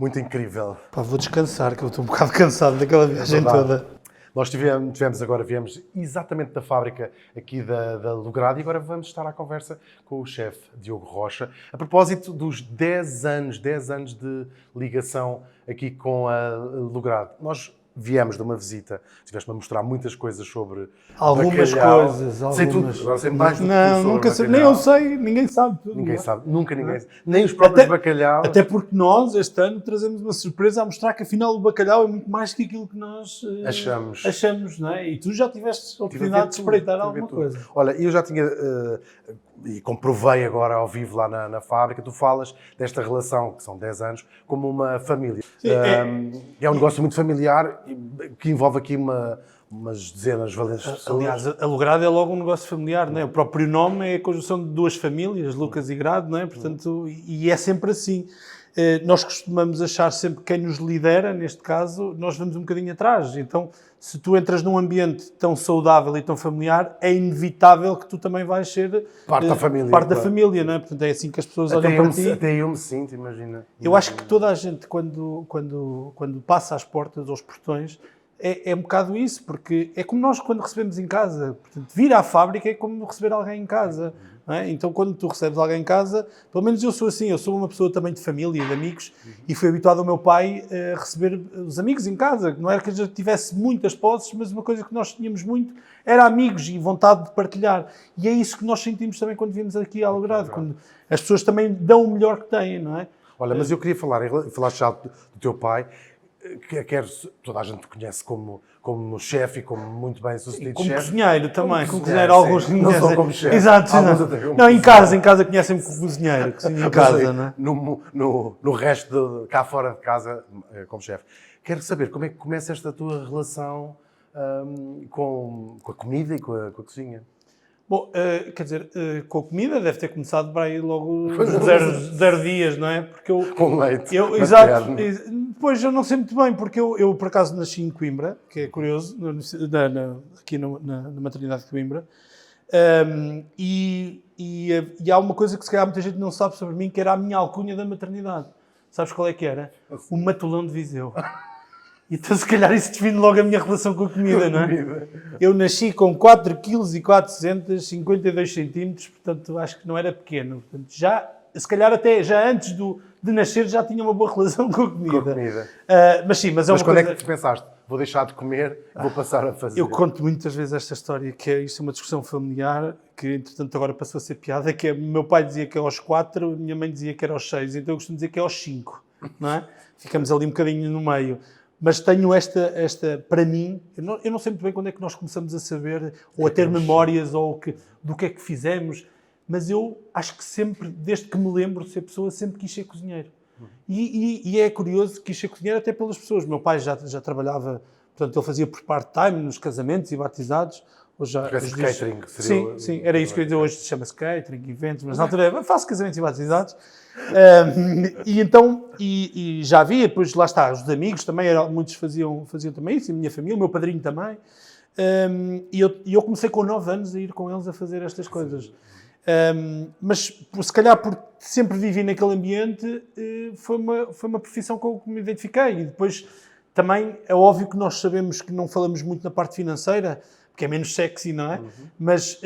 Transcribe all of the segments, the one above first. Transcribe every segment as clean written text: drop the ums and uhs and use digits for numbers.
muito incrível. Pá, vou descansar, que eu estou um bocado cansado daquela viagem toda. Nós viemos exatamente da fábrica aqui da Logrado e agora vamos estar à conversa com o chefe Diogo Rocha a propósito dos 10 anos de ligação aqui com a Logrado. Nós viemos de uma visita, estiveste-me a mostrar muitas coisas sobre algumas bacalhau. coisas, algumas... Sei tudo, agora sei mais do que tu Não, sobre nunca sei, bacalhau. nem eu sei, ninguém sabe tudo. Ninguém sabe, nunca ninguém sabe. Nem os próprios bacalhau. Até porque nós, este ano, trazemos uma surpresa a mostrar que afinal o bacalhau é muito mais que aquilo que nós achamos, não é? E tu já tiveste a oportunidade de espreitar alguma coisa. Olha, eu já tinha, e comprovei agora ao vivo lá na fábrica, tu falas desta relação, que são 10 anos, como uma família. Sim, é um negócio muito familiar, que envolve aqui umas dezenas, valentes pessoas. Aliás, a Logrado é logo um negócio familiar, não é? O próprio nome é a conjunção de duas famílias, Lucas e Grado, não é? Portanto, e é sempre assim. Nós costumamos achar sempre que quem nos lidera, neste caso, nós vamos um bocadinho atrás. Então, se tu entras num ambiente tão saudável e tão familiar, é inevitável que tu também vais ser parte da família. Parte da família, não é? Portanto, é assim que as pessoas olham para ti. Até eu me sinto, imagina. Eu acho que toda a gente, quando passa às portas, aos portões, é um bocado isso, porque é como nós quando recebemos em casa. Portanto, vir à fábrica é como receber alguém em casa. Não é? Então, quando tu recebes alguém em casa, pelo menos eu sou assim, eu sou uma pessoa também de família, de amigos, e fui habituado ao meu pai a receber os amigos em casa. Não era que a gente tivesse muitas posses, mas uma coisa que nós tínhamos muito era amigos e vontade de partilhar. E é isso que nós sentimos também quando viemos aqui ao Logrado, quando as pessoas também dão o melhor que têm, não é? Olha, mas eu queria falar já do teu pai, que toda a gente te conhece como chefe e como muito bem sucedido como chefe. Cozinheiro também, como cozinheiro, sim. alguns Não conhecem. só como chefe. Exato, não, em casa conhecem-me como cozinheiro, cozinho em casa, não é? No resto, cá fora de casa, como chefe. Quero saber como é que começa esta tua relação com a comida e com a cozinha. Bom, quer dizer, com a comida deve ter começado para aí logo 0 dias, não é? Porque com leite. Exato. Depois eu não sei muito bem, porque eu por acaso nasci em Coimbra, que é curioso, aqui na maternidade de Coimbra, e há uma coisa que se calhar muita gente não sabe sobre mim, que era a minha alcunha da maternidade. Sabes qual é que era? O matulão de Viseu. Então, se calhar, isso define logo a minha relação com a comida, não é? Eu nasci com 4,4 kg, 52 cm, portanto, acho que não era pequeno. Portanto, se calhar, até já antes de nascer, já tinha uma boa relação com a comida. Mas sim, mas é uma quando coisa... é que tu pensaste? Vou deixar de comer, vou passar a fazer. Eu conto muitas vezes esta história, que isto é uma discussão familiar, que, entretanto, agora passou a ser piada, que meu pai dizia que é aos 4, minha mãe dizia que era aos 6, então eu costumo dizer que é aos 5, não é? Ficamos ali um bocadinho no meio. Mas tenho esta para mim, eu não sei muito bem quando é que nós começamos a saber, ou a ter memórias, ou do que é que fizemos, mas eu acho que sempre, desde que me lembro de ser pessoa, sempre quis ser cozinheiro. E é curioso que quis ser cozinheiro até pelas pessoas. Meu pai já trabalhava, portanto, ele fazia por part-time nos casamentos e batizados. Hoje já, catering. Sim, era isso que eu ia dizer. Hoje chama-se catering, eventos, mas na altura faço casamentos e batizados. E então, e já havia, depois lá está, os amigos também, muitos faziam também isso, e a minha família, o meu padrinho também. E eu comecei com 9 anos a ir com eles a fazer estas coisas. Mas se calhar por sempre vivi naquele ambiente, foi uma profissão com que me identifiquei. E depois também é óbvio que nós sabemos que não falamos muito na parte financeira, porque é menos sexy, não é? Mas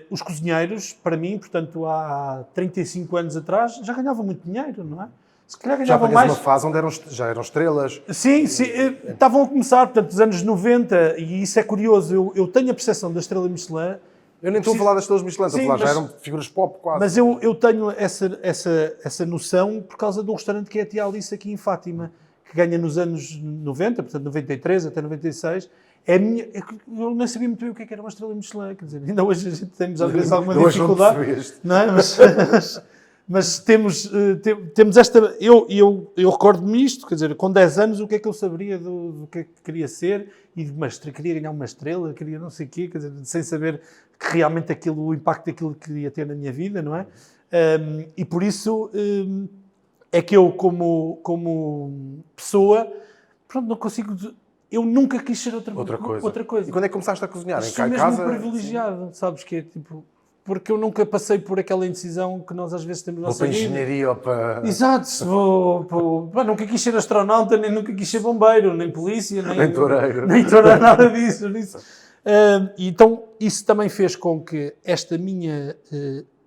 os cozinheiros, para mim, portanto, há 35 anos atrás, já ganhavam muito dinheiro, não é? Se calhar ganhavam mais. Já uma fase onde já eram estrelas. Sim, estavam a começar, portanto, dos anos 90, e isso é curioso. Eu tenho a percepção da estrela Michelin. Eu nem estou a falar das estrelas Michelin, estou a falar, já eram figuras pop quase. Mas eu tenho essa noção por causa de um restaurante que é a Tia Alice aqui em Fátima, que ganha nos anos 90, portanto, 93 até 96. Eu não sabia muito bem o que era uma estrela Michelin, quer dizer, ainda hoje a gente temos às vezes alguma dificuldade, não é? Mas temos esta... Eu recordo-me isto, quer dizer, com 10 anos o que é que eu saberia do que é que queria ser, e queria ganhar uma estrela, queria não sei o quê, quer dizer, sem saber que realmente o impacto daquilo que queria ter na minha vida, não é? E por isso é que eu, como pessoa, pronto, não consigo... Eu nunca quis ser outra coisa. E quando é que começaste a cozinhar? Sou mesmo um privilegiado, sabes? Que é tipo... porque eu nunca passei por aquela indecisão que nós às vezes temos na Vou nossa para a vida. engenharia ou para... Exato, nunca quis ser astronauta, nem nunca quis ser bombeiro, nem polícia, Nem toureiro. nem toureiro, nada disso. Então, isso também fez com que esta minha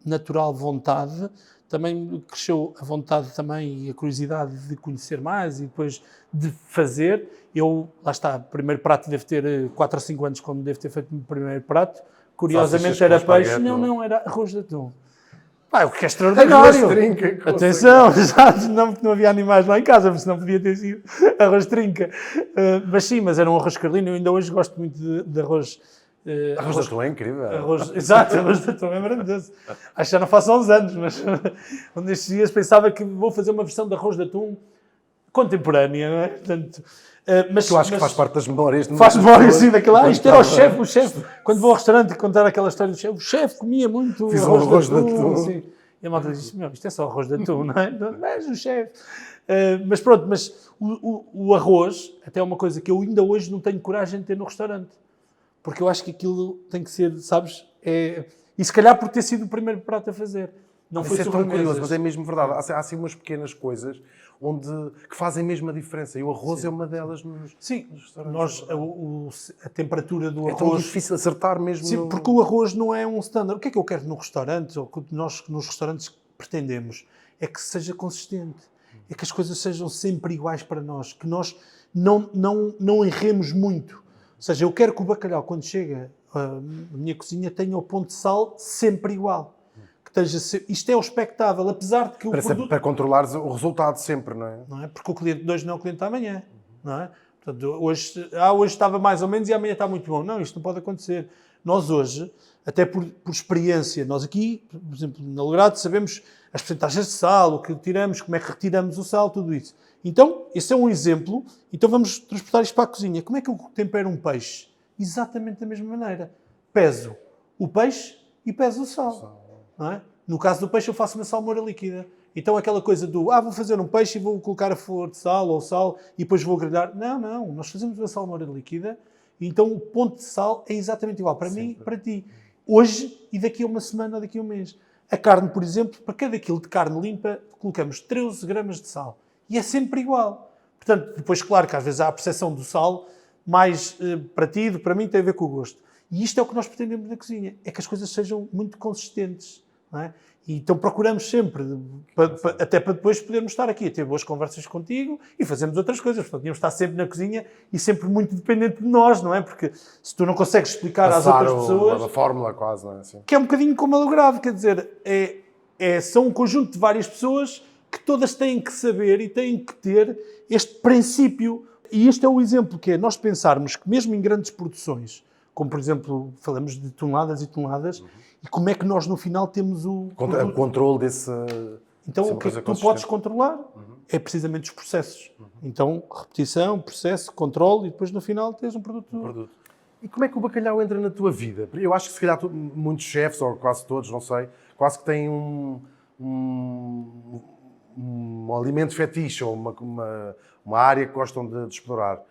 natural vontade, também cresceu a vontade também e a curiosidade de conhecer mais e depois de fazer. Eu, lá está, o primeiro prato deve ter 4 ou 5 anos quando devo ter feito o meu primeiro prato. Curiosamente era peixe, não, era arroz de atum. O que é extraordinário. Arroz de trinca. Atenção, exato, não havia animais lá em casa, porque senão podia ter sido arroz de trinca. Mas sim, mas era um arroz carlino, eu ainda hoje gosto muito de arroz. Arroz de atum é incrível. Exato, arroz de atum é maravilhoso. Acho que já não faço há uns anos, mas um destes dias pensava que vou fazer uma versão de arroz de atum contemporânea, não é? Portanto, Tu acho que faz parte das memórias. Faz memória, sim, daquela. Isto era o chefe. Quando vou ao restaurante contar aquela história do chefe, o chefe comia muito Fiz arroz de atum. Assim. E a malta diz, isto é só arroz de atum, não é? Não és o chefe. Mas pronto, o arroz até é uma coisa que eu ainda hoje não tenho coragem de ter no restaurante. Porque eu acho que aquilo tem que ser, sabes? E se calhar por ter sido o primeiro prato a fazer. Não foi Isso é tão curioso, mas é mesmo verdade. Há assim umas pequenas coisas que fazem mesmo a diferença. E o arroz é uma delas nos restaurantes. A temperatura do arroz... É tão difícil acertar mesmo. Sim, porque o arroz não é um standard. O que é que eu quero no restaurante, ou que nós nos restaurantes pretendemos? É que seja consistente. É que as coisas sejam sempre iguais para nós. Que nós não erremos muito. Ou seja, eu quero que o bacalhau, quando chega à minha cozinha, tenha o ponto de sal sempre igual. Isto é o expectável, apesar de que o produto... Para controlares o resultado sempre, não é? Porque o cliente de hoje não é o cliente de amanhã, não é? Portanto, hoje estava mais ou menos e amanhã está muito bom. Não, isto não pode acontecer. Nós hoje, até por experiência, nós aqui, por exemplo, na Logrado, sabemos as percentagens de sal, o que tiramos, como é que retiramos o sal, tudo isso. Então, esse é um exemplo. Então vamos transportar isto para a cozinha. Como é que eu tempero um peixe? Exatamente da mesma maneira. Peso o peixe e peso o sal. Não é? No caso do peixe eu faço uma salmoura líquida. Então aquela coisa do, vou fazer um peixe e vou colocar a flor de sal ou sal e depois vou grelhar. Não. Nós fazemos uma salmoura líquida e então o ponto de sal é exatamente igual para mim e para ti. Hoje e daqui a uma semana ou daqui a um mês. A carne, por exemplo, para cada quilo de carne limpa colocamos 13 gramas de sal. E é sempre igual. Portanto, depois claro que às vezes há a percepção do sal mais para ti, para mim tem a ver com o gosto. E isto é o que nós pretendemos na cozinha. É que as coisas sejam muito consistentes. Não é? E então procuramos sempre, até para depois podermos estar aqui a ter boas conversas contigo e fazermos outras coisas. Portanto, tínhamos de estar sempre na cozinha e sempre muito dependente de nós, não é? Porque se tu não consegues explicar às outras pessoas... a fórmula quase, não é? Assim. Que é um bocadinho como a Logrado, quer dizer, são um conjunto de várias pessoas que todas têm que saber e têm que ter este princípio. E este é o exemplo, que é nós pensarmos que mesmo em grandes produções, como por exemplo, falamos de toneladas e toneladas, e como é que nós no final temos o controle desse... Então o que tu podes controlar é precisamente os processos. Então, repetição, processo, controle, e depois no final tens um produto. E como é que o bacalhau entra na tua vida? Eu acho que se calhar muitos chefes, ou quase todos, não sei, quase que têm um alimento fetiche, ou uma área que gostam de explorar.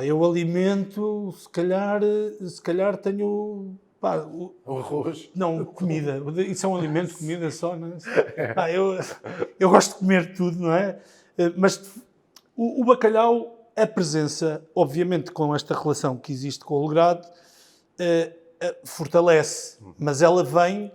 Eu alimento, se calhar tenho... o arroz? Não, comida. Isso é um alimento, comida só, não é? Eu gosto de comer tudo, não é? Mas o bacalhau, a presença, obviamente com esta relação que existe com o Logrado, fortalece, mas ela vem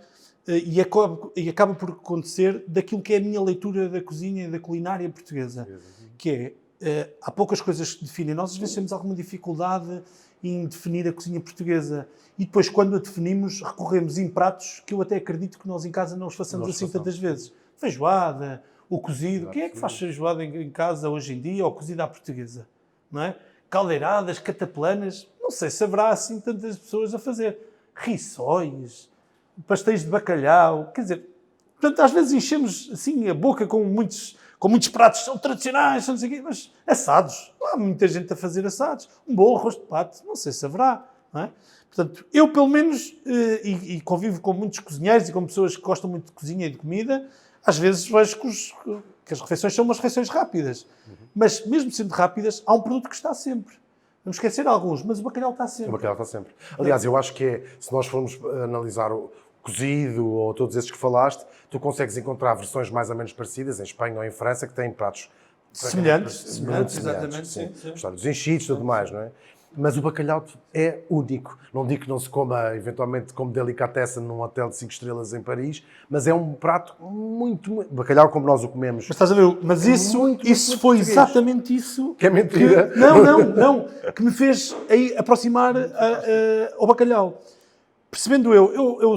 e acaba por acontecer daquilo que é a minha leitura da cozinha e da culinária portuguesa, que é, há poucas coisas que definem. Nós às vezes temos alguma dificuldade em definir a cozinha portuguesa e depois quando a definimos recorremos em pratos que eu até acredito que nós em casa não os façamos assim tantas vezes. Feijoada, o cozido. Quem é que faz feijoada em casa hoje em dia ou cozido à portuguesa? Não é? Caldeiradas, cataplanas, não sei se haverá assim tantas pessoas a fazer. Rissóis, pastéis de bacalhau, quer dizer, portanto às vezes enchemos assim a boca com muitos pratos, são tradicionais, são não sei o quê, mas assados, não há muita gente a fazer assados. Um bom arroz de pato, não sei se haverá, não é? Portanto, eu pelo menos, e convivo com muitos cozinheiros e com pessoas que gostam muito de cozinha e de comida, às vezes vejo que as refeições são umas refeições rápidas. Mas mesmo sendo rápidas, há um produto que está sempre. Vamos esquecer alguns, mas o bacalhau está sempre. O bacalhau está sempre. Aliás, eu acho que se nós formos analisar cozido ou todos esses que falaste, tu consegues encontrar versões mais ou menos parecidas em Espanha ou em França que têm pratos semelhantes, muito exatamente, sim. sim. História dos enchidos e tudo mais, não é? Mas o bacalhau é único. Não digo que não se coma, eventualmente, como delicatessen num hotel de 5 estrelas em Paris, mas é um prato muito... Bacalhau como nós o comemos. Mas estás a ver, mas isso foi português. exatamente isso... Que é mentira. Não, que me fez aí aproximar ao bacalhau. Percebendo eu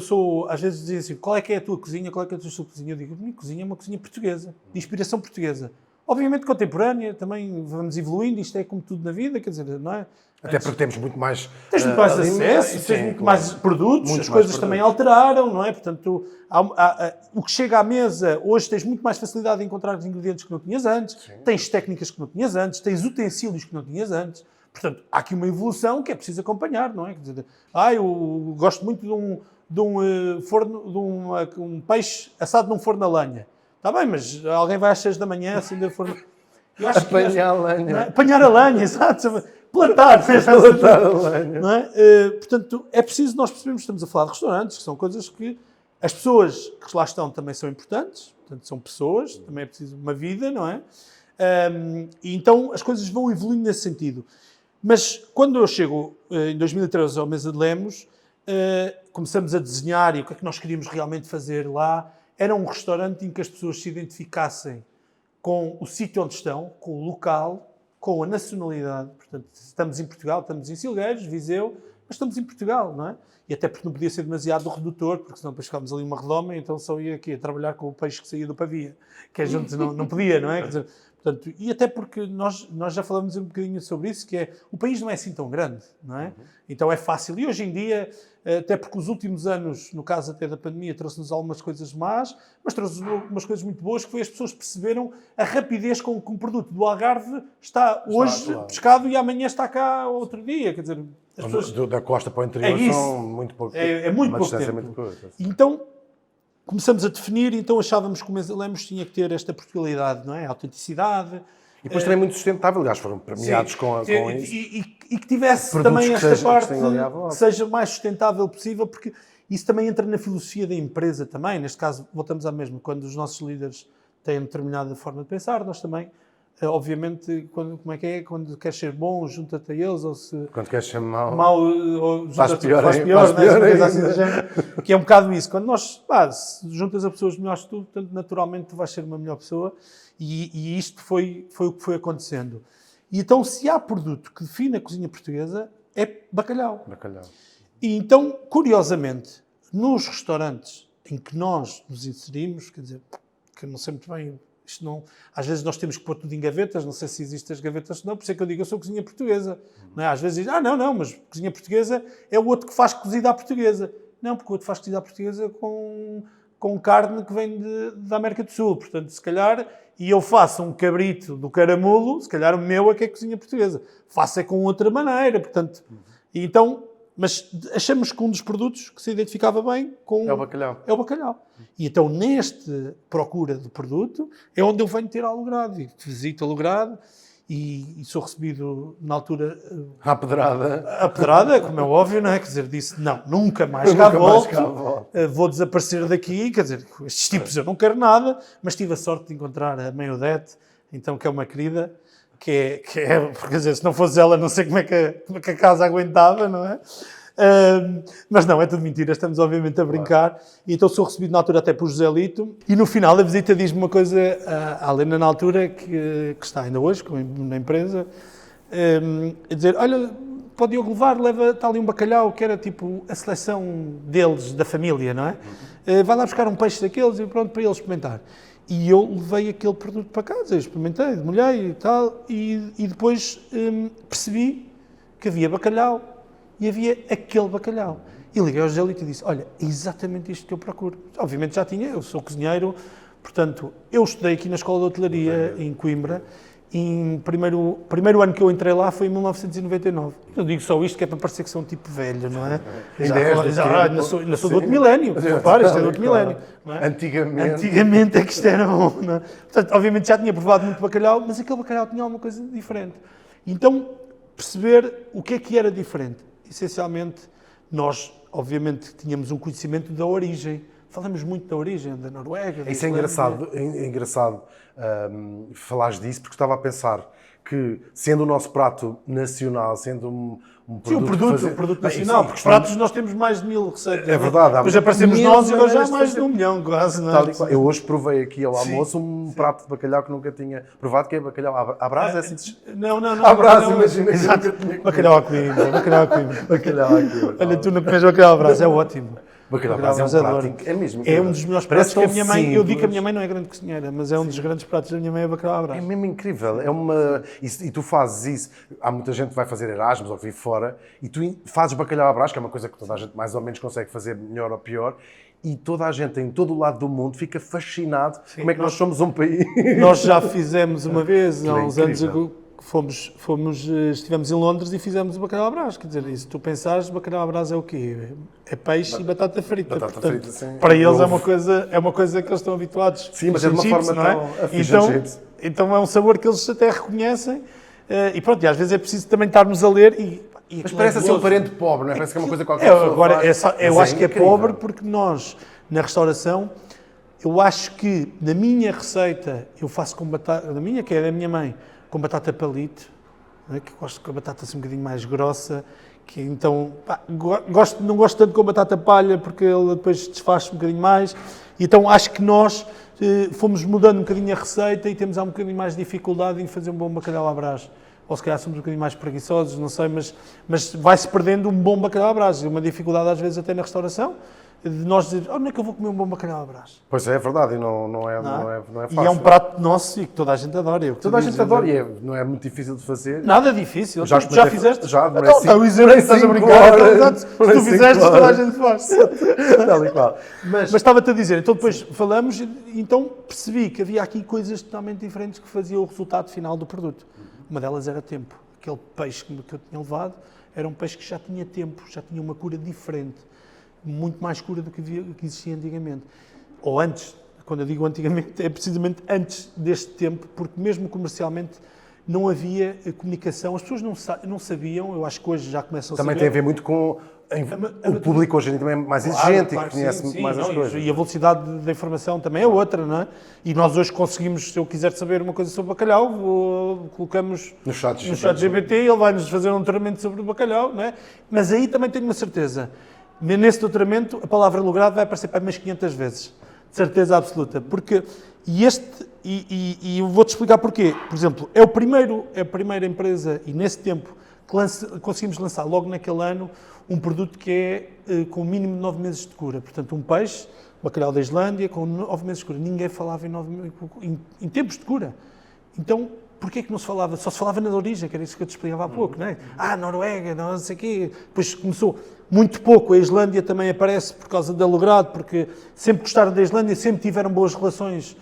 sou, às vezes dizem assim, qual é que é a tua cozinha, qual é que é a tua cozinha? Eu digo, a minha cozinha é uma cozinha portuguesa, de inspiração portuguesa. Obviamente contemporânea, também vamos evoluindo, isto é como tudo na vida, quer dizer, não é? Até porque temos muito mais... Tens muito mais acesso, tens muito mais produtos, as coisas também alteraram, não é? Portanto, o que chega à mesa, hoje tens muito mais facilidade em encontrar os ingredientes que não tinhas antes, tens técnicas que não tinhas antes, tens utensílios que não tinhas antes. Portanto, há aqui uma evolução que é preciso acompanhar, não é? Quer dizer, eu gosto muito de um peixe assado num forno a lenha. Está bem, mas alguém vai às 6 da manhã acender o forno. Apanhar a lenha. Apanhar a lenha, exato. Plantar. Plantar a lenha. Não é? Portanto, é preciso nós percebermos que estamos a falar de restaurantes, que são coisas que as pessoas que lá estão também são importantes. Portanto, são pessoas, também é preciso uma vida, não é? E então as coisas vão evoluindo nesse sentido. Mas quando eu chego em 2013 ao Mesa de Lemos, começamos a desenhar e o que é que nós queríamos realmente fazer lá. Era um restaurante em que as pessoas se identificassem com o sítio onde estão, com o local, com a nacionalidade. Portanto, estamos em Portugal, estamos em Silgueiros, Viseu, mas estamos em Portugal, não é? E até porque não podia ser demasiado redutor, porque senão depois ficámos ali uma redoma, então só ia aqui a trabalhar com o peixe que saía do pavia, que a gente não podia, não é? Quer dizer, portanto, e até porque nós já falamos um bocadinho sobre isso, que é, o país não é assim tão grande, não é? Então é fácil. E hoje em dia, até porque os últimos anos, no caso até da pandemia, trouxe-nos algumas coisas más, mas trouxe-nos algumas coisas muito boas, que foi as pessoas perceberam a rapidez com que um produto do Algarve está hoje pescado e amanhã está cá outro dia. Quer dizer, as pessoas... Da costa para o interior são muito pouco. É muito pouco tempo. Muito curta. Então, começamos a definir, então achávamos que o Mesa de Lemos tinha que ter esta Portugalidade, não é? A autenticidade. E depois também muito sustentável, aliás, foram premiados com isso. E que tivesse Produtos também que esta parte que seja o mais sustentável possível, porque isso também entra na filosofia da empresa também. Neste caso, voltamos à mesma. Quando os nossos líderes têm determinada forma de pensar, nós também, obviamente, quando queres ser bom, junta-te a eles, ou se... Quando queres ser mau, faz pior, que é um bocado isso. Quando nós se juntas a pessoas melhores que tu, portanto, naturalmente tu vais ser uma melhor pessoa, e isto foi o que foi acontecendo. E então, se há produto que define a cozinha portuguesa, é bacalhau. E então, curiosamente, nos restaurantes em que nós nos inserimos, quer dizer, que eu não sei muito bem, isto não, às vezes nós temos que pôr tudo em gavetas, não sei se existem as gavetas, não, por isso é que eu digo, eu sou cozinha portuguesa. Não é? Às vezes dizem, não, mas cozinha portuguesa é o outro que faz cozida à portuguesa. Não, porque o outro faz cozida à portuguesa com carne que vem da América do Sul. Portanto, se calhar, e eu faço um cabrito do caramulo, se calhar o meu é que é cozinha portuguesa. Faço é com outra maneira, portanto. E então, mas achamos que um dos produtos que se identificava bem com... É o bacalhau. É o bacalhau. E então, neste procura do produto, é onde eu venho ter Alogrado. E visito Alogrado e sou recebido, na altura... À pedrada. A pedrada, como é óbvio, não é? Quer dizer, disse, não, nunca mais cá volto. Vou desaparecer daqui. Quer dizer, estes tipos eu não quero nada, mas tive a sorte de encontrar a mãe Odete, então, que é uma querida, que é, quer dizer, se não fosse ela, não sei como é que a casa aguentava, não é? Mas não, é tudo mentira, estamos obviamente a brincar. E então sou recebido na altura até por José Lito, e no final da visita diz-me uma coisa, a Helena na altura, que está ainda hoje na empresa, a dizer, olha, pode eu levar, está ali um bacalhau, que era tipo a seleção deles, da família, não é? Vai lá buscar um peixe daqueles e pronto, para ele experimentar. E eu levei aquele produto para casa, experimentei, molhei e tal, e depois percebi que havia bacalhau e havia aquele bacalhau. E liguei ao José Lito e disse, olha, é exatamente isto que eu procuro. Obviamente já tinha, eu sou cozinheiro, portanto, eu estudei aqui na Escola de Hotelaria em Coimbra, e primeiro ano que eu entrei lá foi em 1999. Eu digo só isto que é para parecer que sou um tipo velho, não é? Ainda sou do outro milénio. Repara, isto é do outro milénio. É? Antigamente é que isto era não é? Portanto, obviamente já tinha provado muito bacalhau, mas aquele bacalhau tinha alguma coisa diferente. Então, perceber o que era diferente. Essencialmente, nós, obviamente, tínhamos um conhecimento da origem. Falamos muito da origem, da Noruega. Isso é engraçado, falares disso, porque estava a pensar que, sendo o nosso prato nacional, sendo um produto... Sim, o produto nacional, porque os pratos nós temos mais de 1000 receitas. É verdade. Depois aparecemos nós e agora já há mais de 1 milhão, quase. Não é? Eu hoje provei aqui ao almoço um prato de bacalhau que nunca tinha provado, que é bacalhau à brasa, é assim de... Não. À brasa, imagina. Bacalhau à coimbra. Bacalhau à coimbra. Olha, tu não comes bacalhau à brasa, é ótimo. Bacalhau à brasa é um prato, é mesmo. É um dos melhores pratos que a minha mãe... Simples. Eu digo que a minha mãe não é grande cozinheira, mas é um dos grandes pratos da minha mãe, é bacalhau à brasa. É mesmo incrível. É uma... E tu fazes isso. Há muita gente que vai fazer Erasmus ou vive fora e tu fazes bacalhau à brás, que é uma coisa que toda a gente mais ou menos consegue fazer melhor ou pior, e toda a gente em todo o lado do mundo fica fascinado como é que nós somos um país. Nós já fizemos uma vez, há uns anos, estivemos em Londres e fizemos o bacalhau à brás. Quer dizer, se tu pensares, bacalhau à brás é o quê? É peixe e batata frita. Portanto, sim. para eles é uma coisa que eles estão habituados. Sim, mas é de uma forma tão então é um sabor que eles até reconhecem. E pronto, e às vezes é preciso também estarmos a ler mas parece assim um parente pobre, não é? Parece que é uma coisa qualquer agora, eu acho que é pobre porque nós, na restauração, eu acho que na minha receita, eu faço com batata, que é da minha mãe, com batata palito, né, que gosto com a batata assim um bocadinho mais grossa, que então, não gosto tanto com batata palha porque ele depois desfaz um bocadinho mais, e então acho que nós fomos mudando um bocadinho a receita e temos um bocadinho mais de dificuldade em fazer um bom bacalhau à brás. Ou se calhar somos um bocadinho mais preguiçosos, não sei, mas vai-se perdendo um bom bacalhau à brás. Uma dificuldade às vezes até na restauração, de nós dizer, onde é que eu vou comer um bom bacalhau à brás? Pois é verdade, e não é fácil. E é um prato nosso e que toda a gente adora. Toda a gente adora e não é muito difícil de fazer. Nada difícil. Já fizeste? Já, então, o exemplo estás a brincar. Se tu fizeste, toda a gente faz. Tal e qual. Mas estava-te a dizer, então depois falamos, então percebi que havia aqui coisas totalmente diferentes que faziam o resultado final do produto. Uma delas era tempo. Aquele peixe que eu tinha levado era um peixe que já tinha tempo, já tinha uma cura diferente. Muito mais cura do que existia antigamente. Ou antes, quando eu digo antigamente, é precisamente antes deste tempo, porque mesmo comercialmente não havia comunicação. As pessoas não sabiam, eu acho que hoje já começam a saber. Também tem a ver muito com o público hoje em dia também é mais exigente e conhece muito mais as coisas. E a velocidade da informação também é outra, não é? E nós hoje conseguimos, se eu quiser saber uma coisa sobre bacalhau, colocamos no chat GPT e ele vai-nos fazer um doutoramento sobre o bacalhau, não é? Mas aí também tenho uma certeza. Nesse doutoramento, a palavra logrado vai aparecer para mais 500 vezes. De certeza absoluta. Porque, e eu vou-te explicar porquê. Por exemplo, é a primeira empresa, e nesse tempo, que conseguimos lançar logo naquele ano um produto que é com o mínimo de 9 meses de cura. Portanto, um peixe, bacalhau da Islândia, com 9 meses de cura. Ninguém falava em tempos de cura. Então, porquê que não se falava? Só se falava na origem, que era isso que eu te explicava há pouco, não é? Noruega, não sei o quê. Depois começou muito pouco. A Islândia também aparece por causa da logrado, porque sempre gostaram da Islândia, sempre tiveram boas relações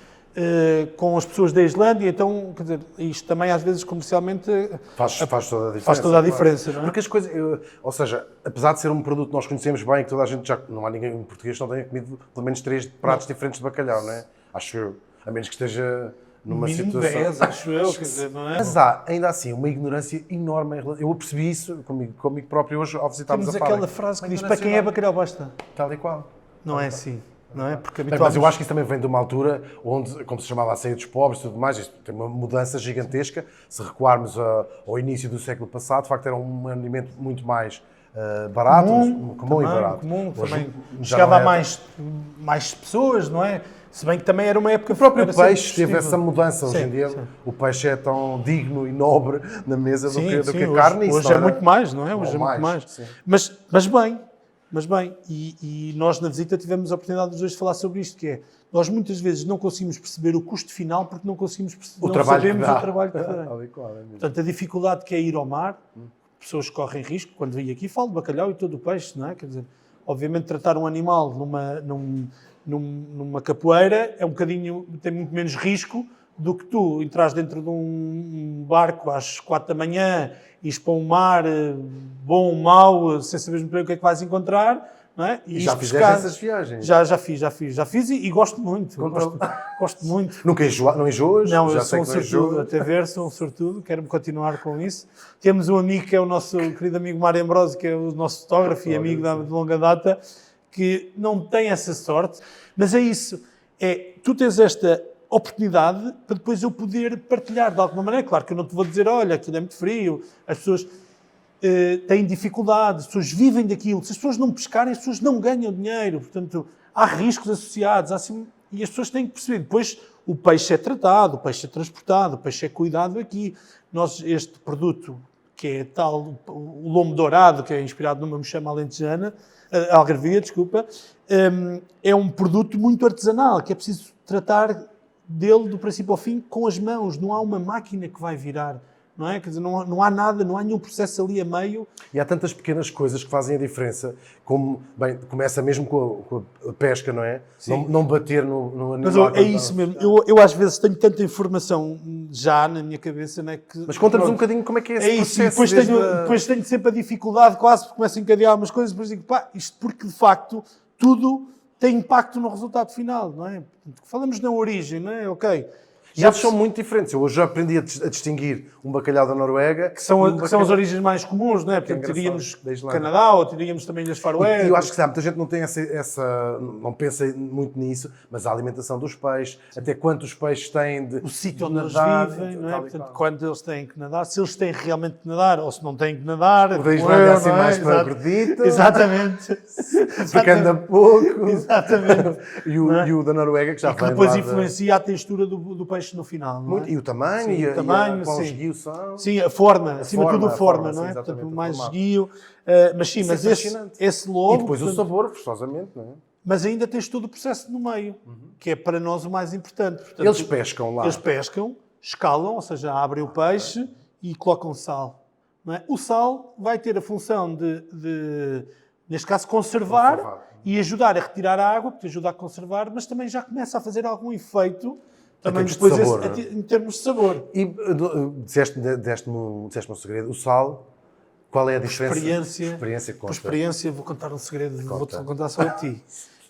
com as pessoas da Islândia, então, quer dizer, isto também às vezes comercialmente faz toda a diferença. Faz toda a diferença, claro. Não é? Porque as coisas, ou seja, apesar de ser um produto que nós conhecemos bem, que toda a gente já, não há ninguém em português que não tenha comido pelo menos 3 pratos diferentes de bacalhau, não é? Acho eu, a menos que esteja numa situação... 10, acho eu, quer dizer, não é? Mas há, ainda assim, uma ignorância enorme. Eu percebi isso comigo próprio hoje ao visitarmos a fábrica. Temos aquela frase que diz, para quem é bacalhau basta. Tal e qual. Não é assim. Não é? Porque Mas eu acho que isso também vem de uma altura onde, como se chamava a ceia dos pobres e tudo mais, isto tem uma mudança gigantesca. Se recuarmos ao início do século passado, de facto era um alimento muito mais barato, comum e barato. Também chegava a mais pessoas, não é? Se bem que também era uma época... O próprio peixe teve essa mudança. Hoje em dia o peixe é tão digno e nobre na mesa do que a carne. Hoje é muito mais, não é? Hoje é muito mais. Mas bem, e nós na visita tivemos a oportunidade dos dois de falar sobre isto, que é, nós muitas vezes não conseguimos perceber o custo final porque não conseguimos perceber, não sabemos o trabalho que dá. Portanto, a dificuldade que é ir ao mar, pessoas correm risco, quando vêm aqui falo de bacalhau e todo o peixe, não é? Quer dizer, obviamente tratar um animal numa capoeira é tem muito menos risco do que tu entras dentro de um barco às 4 da manhã, ires para um mar bom ou mau, sem saberes muito bem o que é que vais encontrar, não é? E já isto fizeste buscar- essas viagens? Já fiz e gosto muito. Gosto muito. Nunca não enjoas? Não, Já eu sei sou um que não sortudo, enjoas. até ver, sou um sortudo, quero-me continuar com isso. Temos um amigo que é o nosso querido amigo Mário Ambrosio, que é o nosso fotógrafo e amigo de longa data, que não tem essa sorte, mas é isso, tu tens esta oportunidade para depois eu poder partilhar de alguma maneira. Claro que eu não te vou dizer, olha, aquilo é muito frio, as pessoas têm dificuldades, as pessoas vivem daquilo, se as pessoas não pescarem, as pessoas não ganham dinheiro, portanto, há riscos associados, e as pessoas têm que perceber. Depois, o peixe é tratado, o peixe é transportado, o peixe é cuidado aqui. Este produto, que é tal, o lombo dourado, que é inspirado numa mochama alentejana, algarvia, desculpa, é um produto muito artesanal, que é preciso tratar dele do princípio ao fim com as mãos, não há uma máquina que vai virar. Não é? Quer dizer, não há nada, não há nenhum processo ali a meio. E há tantas pequenas coisas que fazem a diferença, como, bem, começa mesmo com a pesca, não é? Não bater no animal. Mas é isso mesmo. Eu às vezes tenho tanta informação já na minha cabeça, não é? Mas conta-nos um bocadinho como é que é esse isso, e processo. depois tenho sempre a dificuldade, quase, porque começo a encadear umas coisas, depois digo, isto porque de facto tudo tem impacto no resultado final, não é? Portanto, falamos na origem, não é? Ok. E eles são muito diferentes. Eu hoje já aprendi a distinguir um bacalhau da Noruega. Que são as origens mais comuns, não é? Portanto, teríamos Canadá ou teríamos também as Faroé. E eu acho que muita gente não tem não pensa muito nisso, mas a alimentação dos peixes, até quantos peixes têm o sítio onde eles nadar, vivem, não é? Portanto, quando eles têm que nadar, se eles têm realmente que nadar ou se não têm que nadar. O da Islândia é assim mais para gordito. Exatamente. Porque anda pouco. Exatamente. E o da Noruega que já vem depois lá influencia a textura do peixe no final, não é? E o tamanho, sim, e o tamanho, quão sim. esguio são. Sim, a forma, acima de tudo a forma, não é? Sim, Portanto, mais formato. esguio. Mas sim, mas esse lobo... E depois o sabor, forçosamente, não é? Mas ainda tens todo o processo no meio, que é para nós o mais importante. Portanto, eles pescam lá. Eles pescam, escalam, ou seja, abrem o peixe e colocam sal. Não é? O sal vai ter a função de neste caso, conservar e ajudar a retirar a água, porque ajuda a conservar, mas também já começa a fazer algum efeito também depois de sabor, em termos de sabor. E deste-me um segredo. O sal, qual é a diferença? Experiência conta. Por experiência, vou contar um segredo, vou-te contar só a ti.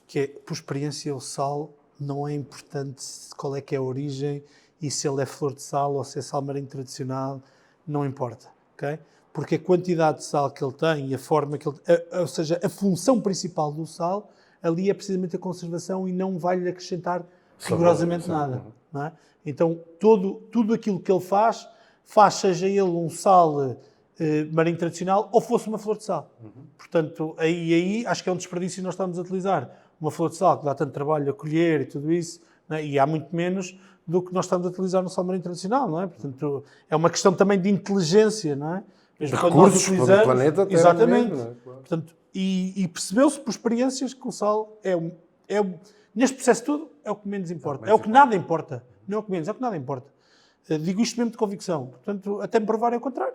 Que é, por experiência, o sal não é importante qual é que é a origem e se ele é flor de sal ou se é sal marinho tradicional, não importa, ok? Porque a quantidade de sal que ele tem e a forma que ele... ou seja, a função principal do sal ali é precisamente a conservação e não vai-lhe acrescentar rigorosamente nada. Não é? Então, tudo aquilo que ele faz, seja ele um sal marinho tradicional ou fosse uma flor de sal. Portanto, aí acho que é um desperdício nós estamos a utilizar uma flor de sal que dá tanto trabalho a colher e tudo isso, não é? E há muito menos do que nós estamos a utilizar no sal marinho tradicional, não é? Portanto, é uma questão também de inteligência, não é? De recursos para o planeta. Exatamente. Mesmo, não é? Claro. Portanto, e percebeu-se por experiências que o sal neste processo todo, é o que menos importa. É o que nada importa. Não é o que menos, é o que nada importa. Digo isto mesmo de convicção. Portanto, até me provarem ao contrário.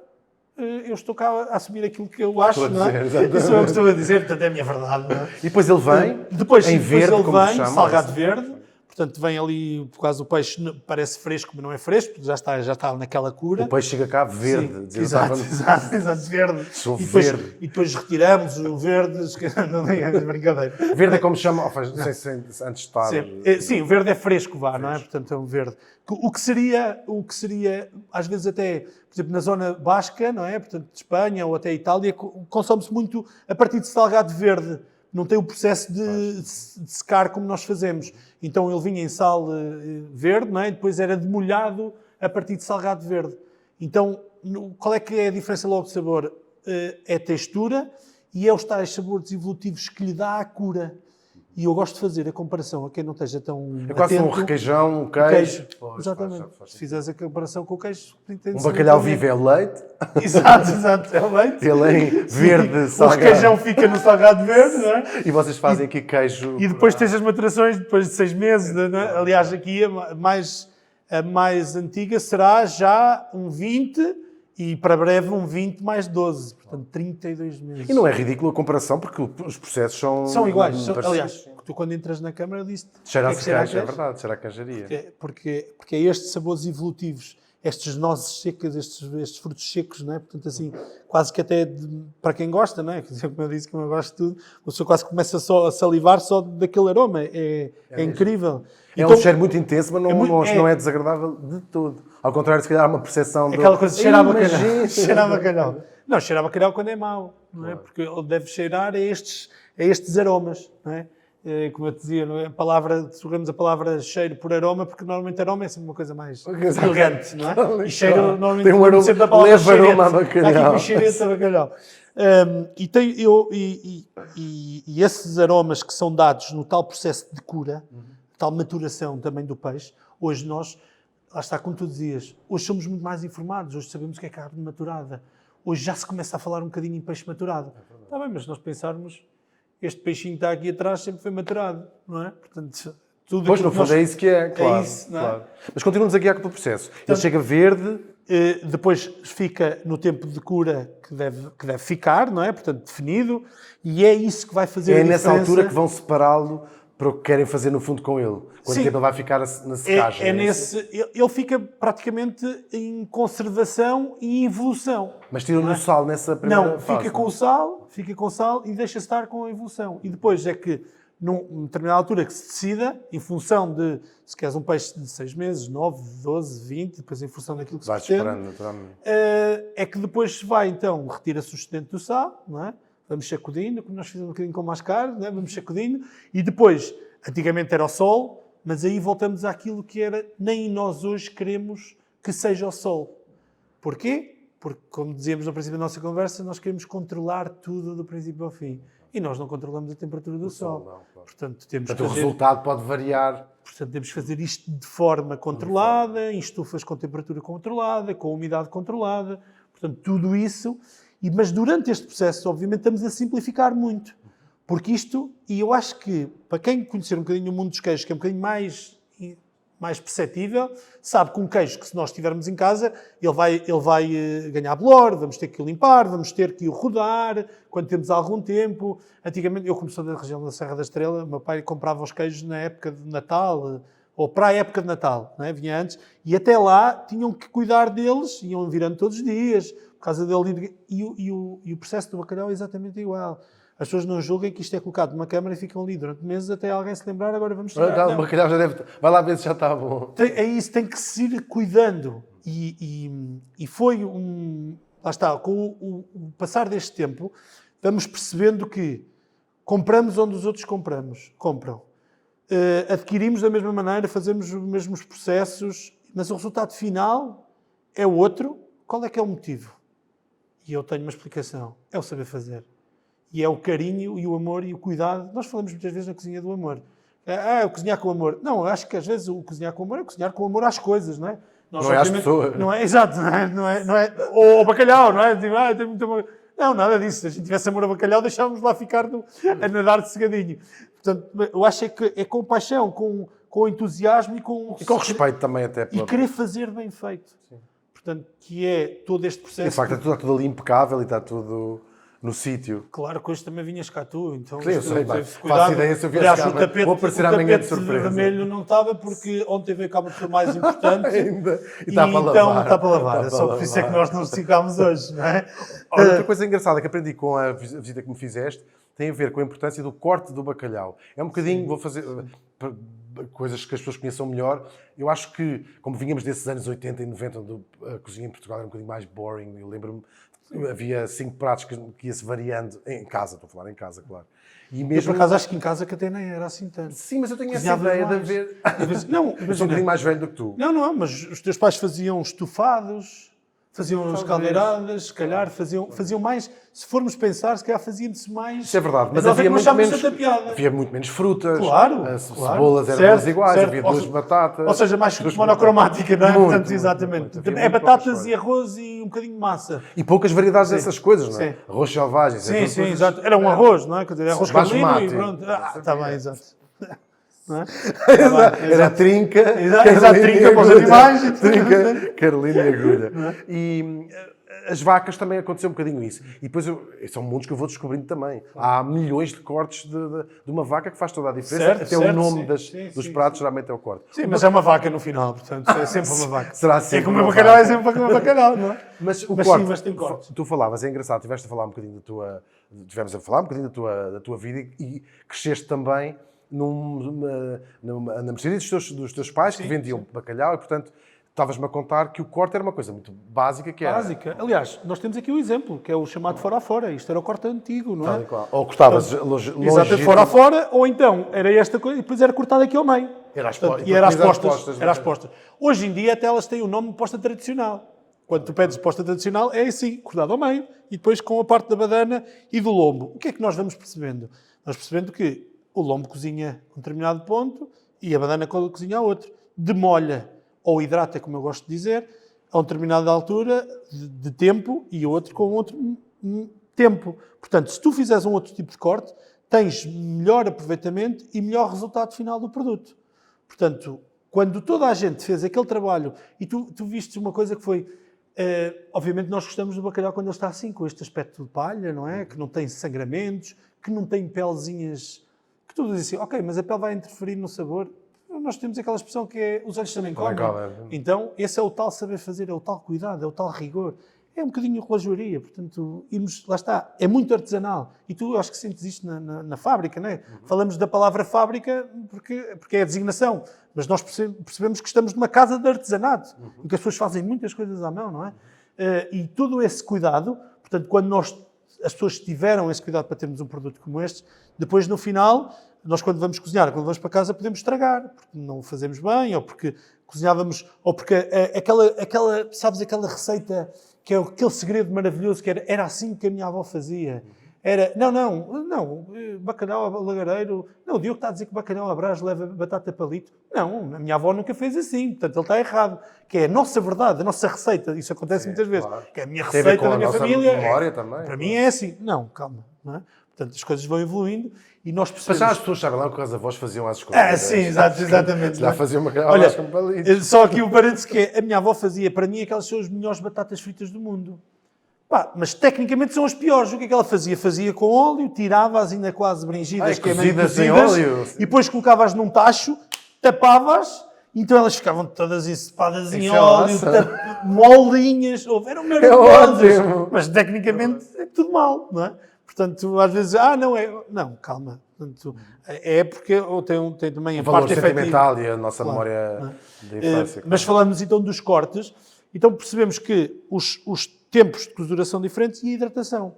Eu estou cá a assumir aquilo que eu acho, não é? Isso é o que estou a dizer, portanto é a minha verdade. Não é? E depois ele vem, depois em verde, ele como se vem, chama, salgado verde. Portanto, vem ali, por causa do peixe, parece fresco, mas não é fresco, porque já está naquela cura. o peixe chega cá verde. Sim, exato, verde. Sou verde. E depois retiramos o verde, não é brincadeira. Verde é como se chama, não sei se antes de estar... Sim, o verde é fresco, não é? Portanto, é um verde. O que seria, às vezes até, por exemplo, na zona basca, não é? Portanto, de Espanha ou até Itália, consome-se muito a partir de salgado verde. Não tem o processo de secar como nós fazemos. Então ele vinha em sal verde, não é? E depois era demolhado a partir de salgado verde. Então, qual é que é a diferença logo de sabor? É a textura e é os tais sabores evolutivos que lhe dá a cura. E eu gosto de fazer a comparação a quem não esteja tão É quase atento. um requeijão, um queijo. Exatamente. Se fizeres a comparação com o queijo... Um bacalhau vivo é leite. Exato, é o leite. Ele em verde, salgado. O requeijão fica no salgado verde, não é? E vocês fazem aqui queijo... E depois tens as maturações, depois de 6 meses. Não é? Aliás, aqui a mais antiga será já um 20 e para breve um 20 mais 12. Portanto, 32 meses. E não é ridículo a comparação, porque os processos são iguais. Aliás, tu quando entras na câmara disse... Cheira a queijo, é verdade, cheira a queijaria. Porque é estes sabores evolutivos estas nozes secas, estes frutos secos, não é? Portanto, assim, quase que até para quem gosta, não é? Quer dizer, como eu disse, como eu gosto de tudo, a pessoa quase começa só a salivar só daquele aroma. É incrível. É Então, um cheiro muito intenso, mas não é desagradável de todo. Ao contrário, se calhar há uma percepção de... aquela coisa de cheirar bacalhau. Imagina. Cheirar bacalhau. Não, cheirar bacalhau quando é mau, não é? Porque ele deve cheirar a estes aromas, não é? Como eu te dizia, não é? Trocamos a palavra cheiro por aroma, porque normalmente aroma é sempre uma coisa mais elegante, não é? E cheiro, normalmente, tem um aroma, sempre da palavra leve aroma a bacalhau. Há aqui um cheirete a bacalhau. E esses aromas que são dados no tal processo de cura, tal maturação também do peixe, hoje nós, lá está, como tu dizias, hoje somos muito mais informados, hoje sabemos o que é carne maturada. Hoje já se começa a falar um bocadinho em peixe maturado. Está bem, mas se nós pensarmos, este peixinho que está aqui atrás sempre foi maturado, não é? Portanto, tudo Pois, no fundo, é isso que é, claro. É isso, não é? Claro. Mas continuamos aqui com o processo. Ele chega verde... Depois fica no tempo de cura que deve ficar, não é? Portanto, definido. E é isso que vai fazer a diferença. É nessa altura que vão separá-lo para o que querem fazer no fundo com ele. Quanto tempo ele vai ficar na secagem. Ele fica praticamente em conservação e em evolução. Mas tiram-lhe o sal nessa primeira fase. Fica com o sal e deixa-se estar com a evolução. E depois é que, numa determinada altura que se decida, em função de, se queres um peixe de 6 meses, 9, 12, 20, depois em função daquilo que se pretende, esperando, naturalmente. É que depois se vai, então, retira-se o sustento do sal, não é? Vamos sacudindo, como nós fizemos um bocadinho com mascar, não é? Vamos sacudindo, e depois, antigamente era o sol, mas aí voltamos àquilo que era, nem nós hoje queremos que seja o sol. Porquê? Porque, como dizíamos no princípio da nossa conversa, nós queremos controlar tudo do princípio ao fim. E nós não controlamos a temperatura do sol. Não, claro. Portanto, o resultado pode variar. Portanto, temos que fazer isto de forma controlada, em estufas com temperatura controlada, com umidade controlada. Portanto, tudo isso. Mas durante este processo, obviamente, estamos a simplificar muito. Porque isto, e eu acho que, para quem conhecer um bocadinho o mundo dos queijos, que é um bocadinho mais perceptível, sabe que um queijo que se nós tivermos em casa, ele vai ganhar bolor, vamos ter que o limpar, vamos ter que o rodar, quando temos algum tempo. Antigamente, eu como sou da região da Serra da Estrela, o meu pai comprava os queijos na época de Natal, ou para a época de Natal, não é? Vinha antes, e até lá tinham que cuidar deles, iam virando todos os dias, por causa dele, e o processo do bacalhau é exatamente igual. As pessoas não julguem que isto é colocado numa câmara e ficam ali durante meses até alguém se lembrar, agora vamos tirar. O bacalhau já deve... Vai lá ver se já está bom. É isso, tem que se ir cuidando. E foi um... Lá está, com o passar deste tempo, vamos percebendo que compramos onde os outros compram. Adquirimos da mesma maneira, fazemos os mesmos processos, mas o resultado final é outro. Qual é que é o motivo? E eu tenho uma explicação. É o saber fazer. E é o carinho e o amor e o cuidado. Nós falamos muitas vezes na cozinha do amor. O cozinhar com amor. Não, eu acho que às vezes o cozinhar com amor é cozinhar com amor às coisas, não é? Não é às pessoas. Não é, exato, não é ou ao bacalhau, não é? Tem muito amor. Não, nada disso. Se a gente tivesse amor ao bacalhau, deixávamos lá ficar a nadar de cegadinho. Portanto, eu acho que é com paixão, com entusiasmo e com respeito também até. E querer fazer bem feito. Sim. Portanto, que é todo este processo. De facto, está tudo ali impecável e está tudo no sítio. Claro que hoje também vinhas cá tu, então... Sim, eu sei, faço ideia se eu viesse cá, vou aparecer amanhã de surpresa. O tapete vermelho não estava porque ontem veio cá uma pessoa mais importante ainda, e está para lavar. Então está para lavar, só por isso é que nós nos ficámos hoje, não é? Outra coisa engraçada que aprendi com a visita que me fizeste tem a ver com a importância do corte do bacalhau. É um bocadinho, vou fazer coisas que as pessoas conheçam melhor. Eu acho que, como vínhamos desses anos 80 e 90, onde a cozinha em Portugal era um bocadinho mais boring, eu lembro-me, havia 5 pratos que ia-se variando em casa, estou a falar em casa, claro. E mesmo... Eu, por acaso, acho que em casa que até nem era assim tanto. Sim, mas eu tenho essa ideia de haver... Não, eu sou um bocadinho mais velho do que tu. Não, mas os teus pais faziam estufados, faziam as caldeiradas, se calhar faziam mais... Se formos pensar, se calhar fazia-se mais... Isso é verdade, mas havia muito menos frutas, claro, cebolas eram todas iguais, havia 2 batatas... Ou seja, mais monocromática, não é? Portanto, exatamente. É batatas e arroz e um bocadinho de massa. E poucas variedades dessas coisas, não é? Sim. Arroz selvagem. Sim, exato. Era um arroz, não é? Quer dizer, arroz carlino e pronto. Está bem, exato. Não é? Era trinca, exato, trinca para os animais. Trinca, carlina e agulha. E as vacas também aconteceu um bocadinho isso. E depois, são mundos que eu vou descobrindo também. Há milhões de cortes de uma vaca que faz toda a diferença. Até o nome dos pratos geralmente é o corte. Sim, mas é uma vaca no final, portanto, é sempre uma vaca. Será sempre é como o bacalhau, é sempre um bacalhau, não é? Mas o Mas corte, sim, mas tem cortes. tu falavas, é engraçado, tiveste a falar um bocadinho tivemos a falar um bocadinho da tua vida e cresceste também na mercearia dos teus pais, que vendiam bacalhau e, portanto, estavas-me a contar que o corte era uma coisa muito básica, que era... Básica. Aliás, nós temos aqui o exemplo, que é o chamado fora a fora. Isto era o corte antigo, não é? Ou cortavas longe. Exato, fora a fora, ou então era esta coisa e depois era cortado aqui ao meio. Era às postas. Hoje em dia até elas têm o nome de posta tradicional. Quando tu pedes posta tradicional, é assim, cortado ao meio e depois com a parte da badana e do lombo. O que é que nós vamos percebendo? Nós percebendo que o lombo cozinha a um determinado ponto e a badana cozinha a outro. Demolha ou hidrata, como eu gosto de dizer, a uma determinada altura de tempo e outro com outro tempo. Portanto, se tu fizeres um outro tipo de corte, tens melhor aproveitamento e melhor resultado final do produto. Portanto, quando toda a gente fez aquele trabalho e tu vistes uma coisa que foi... obviamente nós gostamos do bacalhau quando ele está assim, com este aspecto de palha, não é? Que não tem sangramentos, que não tem pelezinhas... Que tu dizes assim, ok, mas a pele vai interferir no sabor... Nós temos aquela expressão que é os olhos também comem. Então, esse é o tal saber fazer, é o tal cuidado, é o tal rigor. É um bocadinho relojoaria, portanto, lá está, é muito artesanal. E tu acho que sentes isto na fábrica, não é? Falamos da palavra fábrica porque é a designação, mas nós percebemos que estamos numa casa de artesanato, em que as pessoas fazem muitas coisas à mão, não é? E todo esse cuidado, portanto, quando as pessoas tiveram esse cuidado para termos um produto como este, depois no final... Nós, quando vamos cozinhar, quando vamos para casa, podemos estragar, porque não o fazemos bem, ou porque cozinhávamos, ou porque sabes, aquela receita, que é aquele segredo maravilhoso, que era assim que a minha avó fazia. Era, não, bacalhau a lagareiro, não, o Diogo está a dizer que bacalhau a brás leva batata palito. Não, a minha avó nunca fez assim, portanto ele está errado. Que é a nossa verdade, a nossa receita, isso acontece muitas vezes. Claro. Que é a minha receita da minha família. Memória também, para mim é assim. Não, calma, não é? Portanto, as coisas vão evoluindo e nós percebemos... Mas já as pessoas sabem lá o que as avós faziam às escolas. Sim, exatamente. Já faziam uma Olha, com palitos. só aqui o parênteses que é, a minha avó fazia, para mim, aquelas são as melhores batatas fritas do mundo. Mas tecnicamente são as piores. O que é que ela fazia? Fazia com óleo, tirava-as ainda quase bringidas, que é meio cozidas em cozidas, óleo. e depois colocava-as num tacho, tapavas, então elas ficavam todas encepadas em óleo, molinhas, eram maravilhosas. Mas tecnicamente é tudo mal, não é? Portanto, às vezes, não, calma. Portanto, é porque tem também a parte sentimental e a nossa memória da infância. Mas falamos então dos cortes, então percebemos que os tempos de cozedura são diferentes e a hidratação.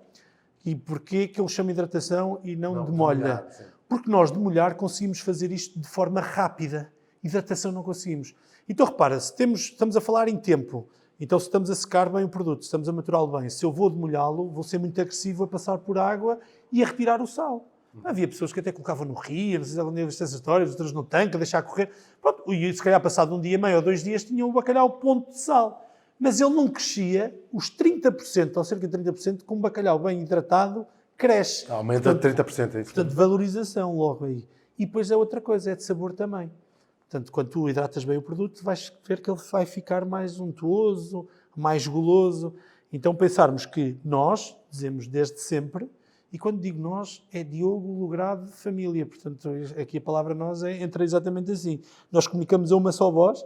E porquê que eu chamo hidratação e não de molha? Porque nós de molhar conseguimos fazer isto de forma rápida. Hidratação não conseguimos. Então repara, se estamos a falar em tempo. Então, se estamos a secar bem o produto, se estamos a maturá-lo bem, se eu vou demolhá-lo, vou ser muito agressivo a passar por água e a retirar o sal. Havia pessoas que até colocavam no rio, não sei se algum dia viste essas histórias, outras no tanque, a deixar correr. Pronto, e se calhar passado um dia, meio ou 2 dias, tinham o bacalhau ponto de sal. Mas ele não crescia os 30%, ou cerca de 30%, com um bacalhau bem hidratado, cresce. Aumenta de 30%. É isso. Portanto, valorização logo aí. E depois é outra coisa, é de sabor também. Portanto, quando tu hidratas bem o produto, vais ver que ele vai ficar mais untuoso, mais goloso. Então, pensarmos que nós, dizemos desde sempre, e quando digo nós, é Diogo Logrado família. Portanto, aqui a palavra nós entra exatamente assim. Nós comunicamos a uma só voz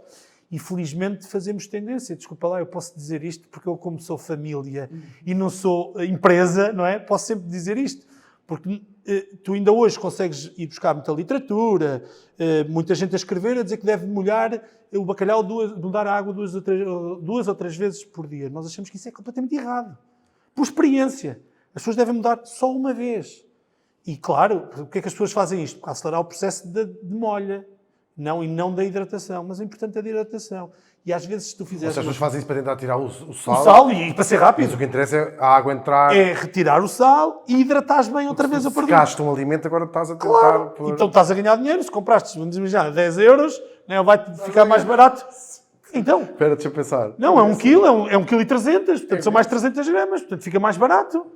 e, felizmente, fazemos tendência. Desculpa lá, eu posso dizer isto porque eu, como sou família e não sou empresa, não é? Posso sempre dizer isto. Porque tu ainda hoje consegues ir buscar muita literatura, muita gente a escrever, a dizer que deve molhar o bacalhau, mudar a água 2 ou 3 vezes por dia. Nós achamos que isso é completamente errado. Por experiência. As pessoas devem mudar só uma vez. E claro, porque é que as pessoas fazem isto? Para acelerar o processo de molha. E não da hidratação. Mas o importante é da hidratação. E às vezes se tu fizeres... As pessoas fazem isso para tentar tirar o sal. O sal e para ser rápido. Mas o que interessa é a água entrar... É retirar o sal e hidratares bem outra vez o produto. Se gastaste um alimento, agora estás a tentar... Claro. Então estás a ganhar dinheiro. Se compraste, vamos imaginar, 10 euros, né, vai ficar mais barato. Então... Espera, deixa eu pensar. Não, é 1 quilo, é 1,3 kg, portanto são mais 300 gramas, portanto fica mais barato.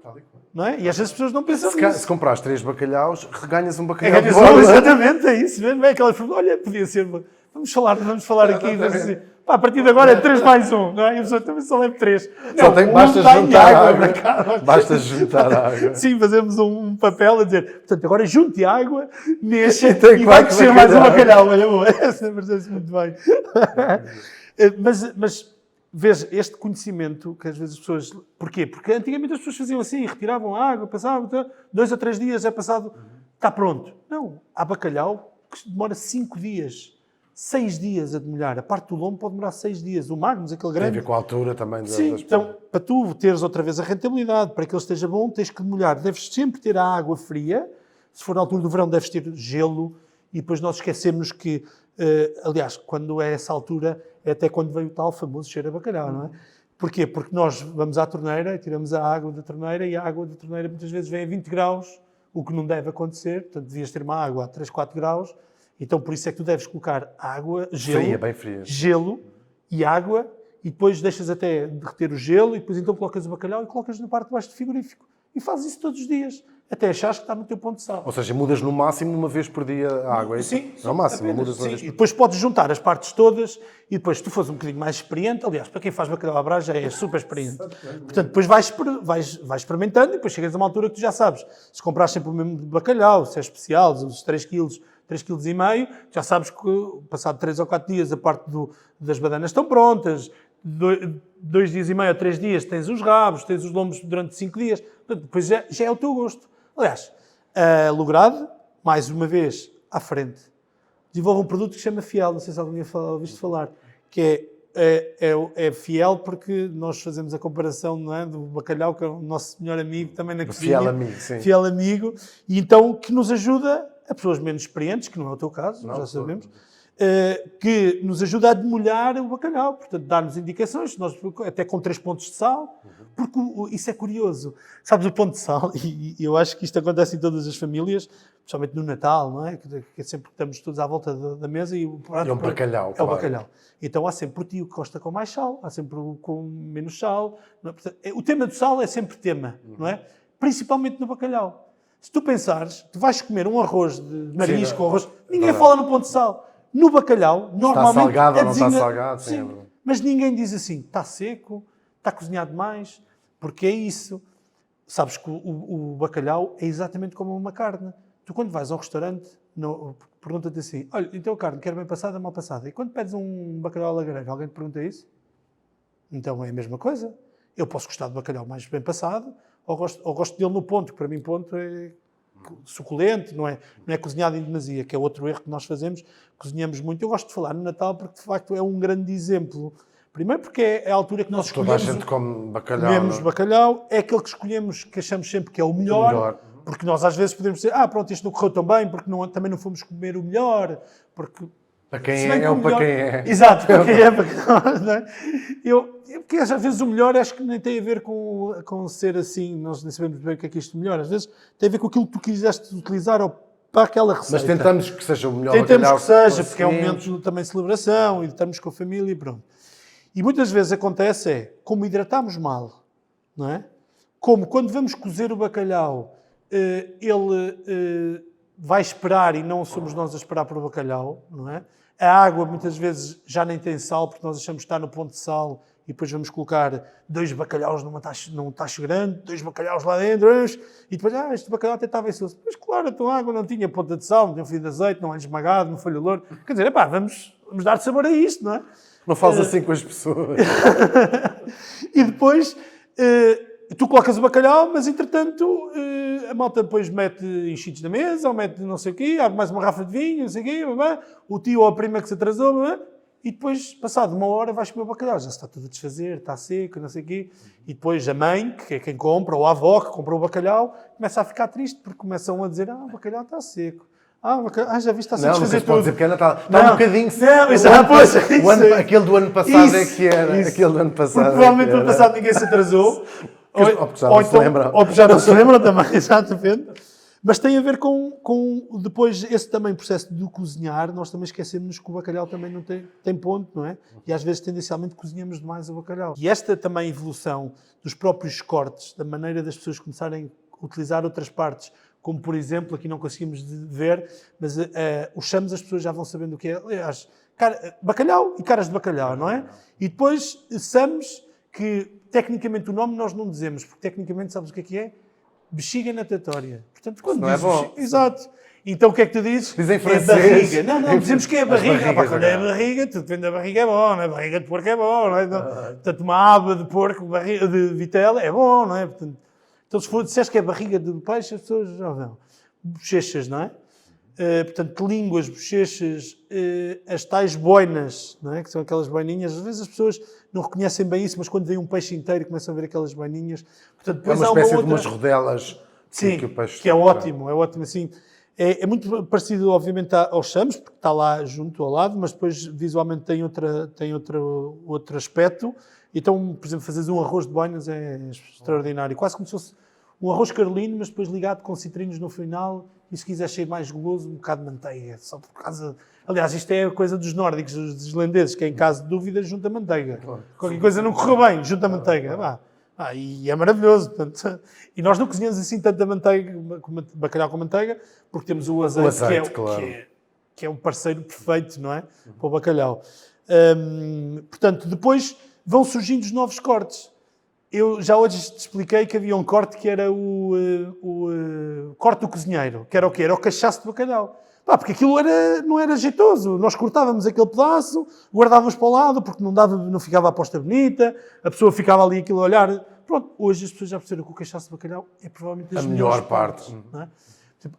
Não é? E às vezes as pessoas não pensam nisso. Se comprares 3 bacalhaus, reganhas um bacalhau. Exatamente, é isso mesmo. É aquela... Olha, podia ser... Vamos falar aqui. Pá, a partir de agora é 3 mais 1, não é? E a pessoa também só leva 3. Basta juntar água. Cá, Basta juntar água. Sim, fazemos um papel a dizer, portanto, agora junte água, mexa Tem e vai quatro crescer mais um bacalhau. bacalhau. Olha, boa, essa parece muito bem. Mas vês, este conhecimento que às vezes as pessoas... Porquê? Porque antigamente as pessoas faziam assim, retiravam a água, passavam 2 ou 3 dias, é passado, está pronto. Não, há bacalhau que demora 5 dias, 6 dias a demolhar. A parte do lombo pode demorar 6 dias. O Magnus, aquele Tem a grande... ver com a altura também. Sim, então, para tu teres outra vez a rentabilidade, para que ele esteja bom, tens que demolhar. Deves sempre ter a água fria. Se for na altura do verão, deves ter gelo. E depois nós esquecemos que, aliás, quando é essa altura, é até quando veio o tal famoso cheiro a bacalhau, não é? Porquê? Porque nós vamos à torneira, tiramos a água da torneira e a água da torneira muitas vezes vem a 20 graus, o que não deve acontecer. Portanto, devias ter uma água a 3, 4 graus. Então, por isso é que tu deves colocar água, gelo, Fria, bem fria. gelo e água, e depois deixas até derreter o gelo, e depois então colocas o bacalhau e colocas na parte de baixo do frigorífico. E fazes isso todos os dias, até achares que está no teu ponto de sal. Ou seja, mudas no máximo uma vez por dia a água. É isso? Sim, É o máximo, apenas, mudas uma sim. vez E por depois podes juntar as partes todas e depois, se tu fores um bocadinho mais experiente, aliás, para quem faz bacalhau à brás já é super experiente. Portanto, depois vais experimentando e depois chegas a uma altura que tu já sabes. Se compras sempre o mesmo bacalhau, se é especial, os 3 kg, 3,5 kg, já sabes que passado 3 ou 4 dias a parte das badanas estão prontas, 2 dias e meio ou 3 dias tens os rabos, tens os lombos durante 5 dias, portanto, depois já é o teu gosto. Aliás, a Lograde, mais uma vez, à frente, desenvolve um produto que se chama Fiel, não sei se alguém ouviste falar, que é Fiel porque nós fazemos a comparação, não é, do bacalhau, que é o nosso melhor amigo também na cozinha. Fiel amigo, sim. Fiel amigo, e então que nos ajuda a pessoas menos experientes, que não é o teu caso, Não, já sabemos, que nos ajuda a demolhar o bacalhau, portanto, dar-nos indicações, nós, até com 3 pontos de sal, porque isso é curioso. Sabes, o ponto de sal, e eu acho que isto acontece em todas as famílias, especialmente no Natal, não é? Que é sempre que estamos todos à volta da mesa e o prato É um bacalhau, é o claro. bacalhau. Então há sempre o tio que gosta com mais sal, há sempre o com menos sal. Não é? Portanto, o tema do sal é sempre tema, não é? Principalmente no bacalhau. Se tu pensares, tu vais comer um arroz de marisco, Sim, arroz, ninguém fala no ponto de sal. No bacalhau, normalmente... Está salgado é ou não está designa- salgado? Sim, é Sim, verdade. mas ninguém diz assim, está seco, está cozinhado demais, porque é isso. Sabes que o bacalhau é exatamente como uma carne. Tu quando vais ao restaurante, pergunta-te assim, olha, então a carne quer bem passada ou mal passada? E quando pedes um bacalhau à lagareira, alguém te pergunta isso? Então é a mesma coisa. Eu posso gostar de bacalhau mais bem passado, ou gosto dele no ponto, que para mim ponto é suculento, não é cozinhado em demasia, que é outro erro que nós fazemos, cozinhamos muito. Eu gosto de falar no Natal porque de facto é um grande exemplo. Primeiro porque é a altura que nós Toda a escolhemos, gente come bacalhau. comemos não é? bacalhau, é aquele que escolhemos, que achamos sempre que é o melhor, melhor. porque nós às vezes podemos dizer, pronto, isto não correu tão bem, porque também não fomos comer o melhor, porque... Para quem Se bem que é o ou para melhor- quem é. Exato, para quem é, para quem não é. Porque às vezes o melhor acho que nem tem a ver com ser assim, nós nem sabemos bem o que é isto melhor, às vezes tem a ver com aquilo que tu quiseste utilizar para aquela receita. Mas tentamos que seja o melhor Tentamos bacalhau que seja, porque é um conseguimos. momento também de celebração e estamos com a família e pronto. E muitas vezes acontece como hidratamos mal, não é? Como quando vamos cozer o bacalhau, ele vai esperar e não somos nós a esperar por o bacalhau, não é? A água muitas vezes já nem tem sal, porque nós achamos que está no ponto de sal e depois vamos colocar 2 bacalhaus num tacho grande, 2 bacalhaus lá dentro, e depois, este bacalhau até estava insosso. Mas claro, a tua água não tinha ponta de sal, não tinha um fio de azeite, não é esmagado, não foi louro. Quer dizer, vamos dar sabor a isto, não é? Não fales assim com as pessoas. E depois tu colocas o bacalhau, mas entretanto a malta depois mete enchidos na mesa, ou mete não sei o quê, abre mais uma garrafa de vinho, não sei o quê, o tio ou a prima que se atrasou, e depois, passado 1 hora, vais comer o bacalhau. Já se está tudo a desfazer, está seco, não sei o quê. E depois a mãe, que é quem compra, ou a avó que comprou o bacalhau, começa a ficar triste, porque começam a dizer, o bacalhau está seco. Já viste, está-se a Não, não desfazer se pode tudo. dizer porque ainda está Não. um bocadinho. Não, exato, pois, isso. Aquele do ano passado é Isso, que era. isso. Aquele do ano passado. Porque provavelmente é no que ano era. passado ninguém se atrasou. Ou porque já não se lembram. Ou porque já não se lembram também, exatamente. Mas tem a ver com depois esse também processo de cozinhar, nós também esquecemos que o bacalhau também não tem ponto, não é? E às vezes tendencialmente cozinhamos demais o bacalhau. E esta também evolução dos próprios cortes, da maneira das pessoas começarem a utilizar outras partes, como por exemplo, aqui não conseguimos ver, mas os chames as pessoas já vão sabendo o que é. Aliás, bacalhau e caras de bacalhau, não é? E depois samos, que tecnicamente o nome nós não dizemos, porque tecnicamente sabes o que é? Bexiga natatória. Portanto, quando não é bom. Exato. Então o que é que tu dizes? Dizem É francês. barriga. Não, dizemos que é barriga. barrigas, Quando é barriga, tudo depende da barriga, é bom, não é? Barriga de porco é bom, não é? Então, portanto, uma aba de porco, barriga de vitela, é bom, não é? Portanto, então, se disseres que é barriga de peixe, as pessoas já vão. Bochechas, não é? Portanto, línguas, bochechas, as tais boinas, não é? Que são aquelas boininhas. Às vezes as pessoas não reconhecem bem isso, mas quando vem um peixe inteiro começam a ver aquelas boininhas. Portanto, É depois uma há espécie de outra... umas rodelas. Sim, que o peixe que é ótimo, assim. É muito parecido, obviamente, aos chamos, porque está lá junto ao lado, mas depois visualmente tem outro aspecto. Então, por exemplo, fazeres um arroz de boinas é extraordinário. Quase como se fosse um arroz carolino, mas depois ligado com citrinos no final. E se quiser ser mais goloso, um bocado de manteiga. Só por causa... Aliás, isto é a coisa dos nórdicos, dos islandeses, que em caso de dúvida junta manteiga. Qualquer coisa não correu bem, junta manteiga. E é maravilhoso. Portanto, e nós não cozinhamos assim tanta manteiga, bacalhau com manteiga, porque temos o azeite, que é um parceiro perfeito, não é? Para o bacalhau. Portanto, depois vão surgindo os novos cortes. Eu já hoje te expliquei que havia um corte que era o corte do cozinheiro. Que era o quê? Era o cachaço de bacalhau. Porque aquilo não era jeitoso. Nós cortávamos aquele pedaço, guardávamos para o lado, porque não ficava a posta bonita, a pessoa ficava ali aquilo a olhar. Pronto, hoje as pessoas já perceberam que o cachaço de bacalhau é provavelmente a melhor parte. Não é?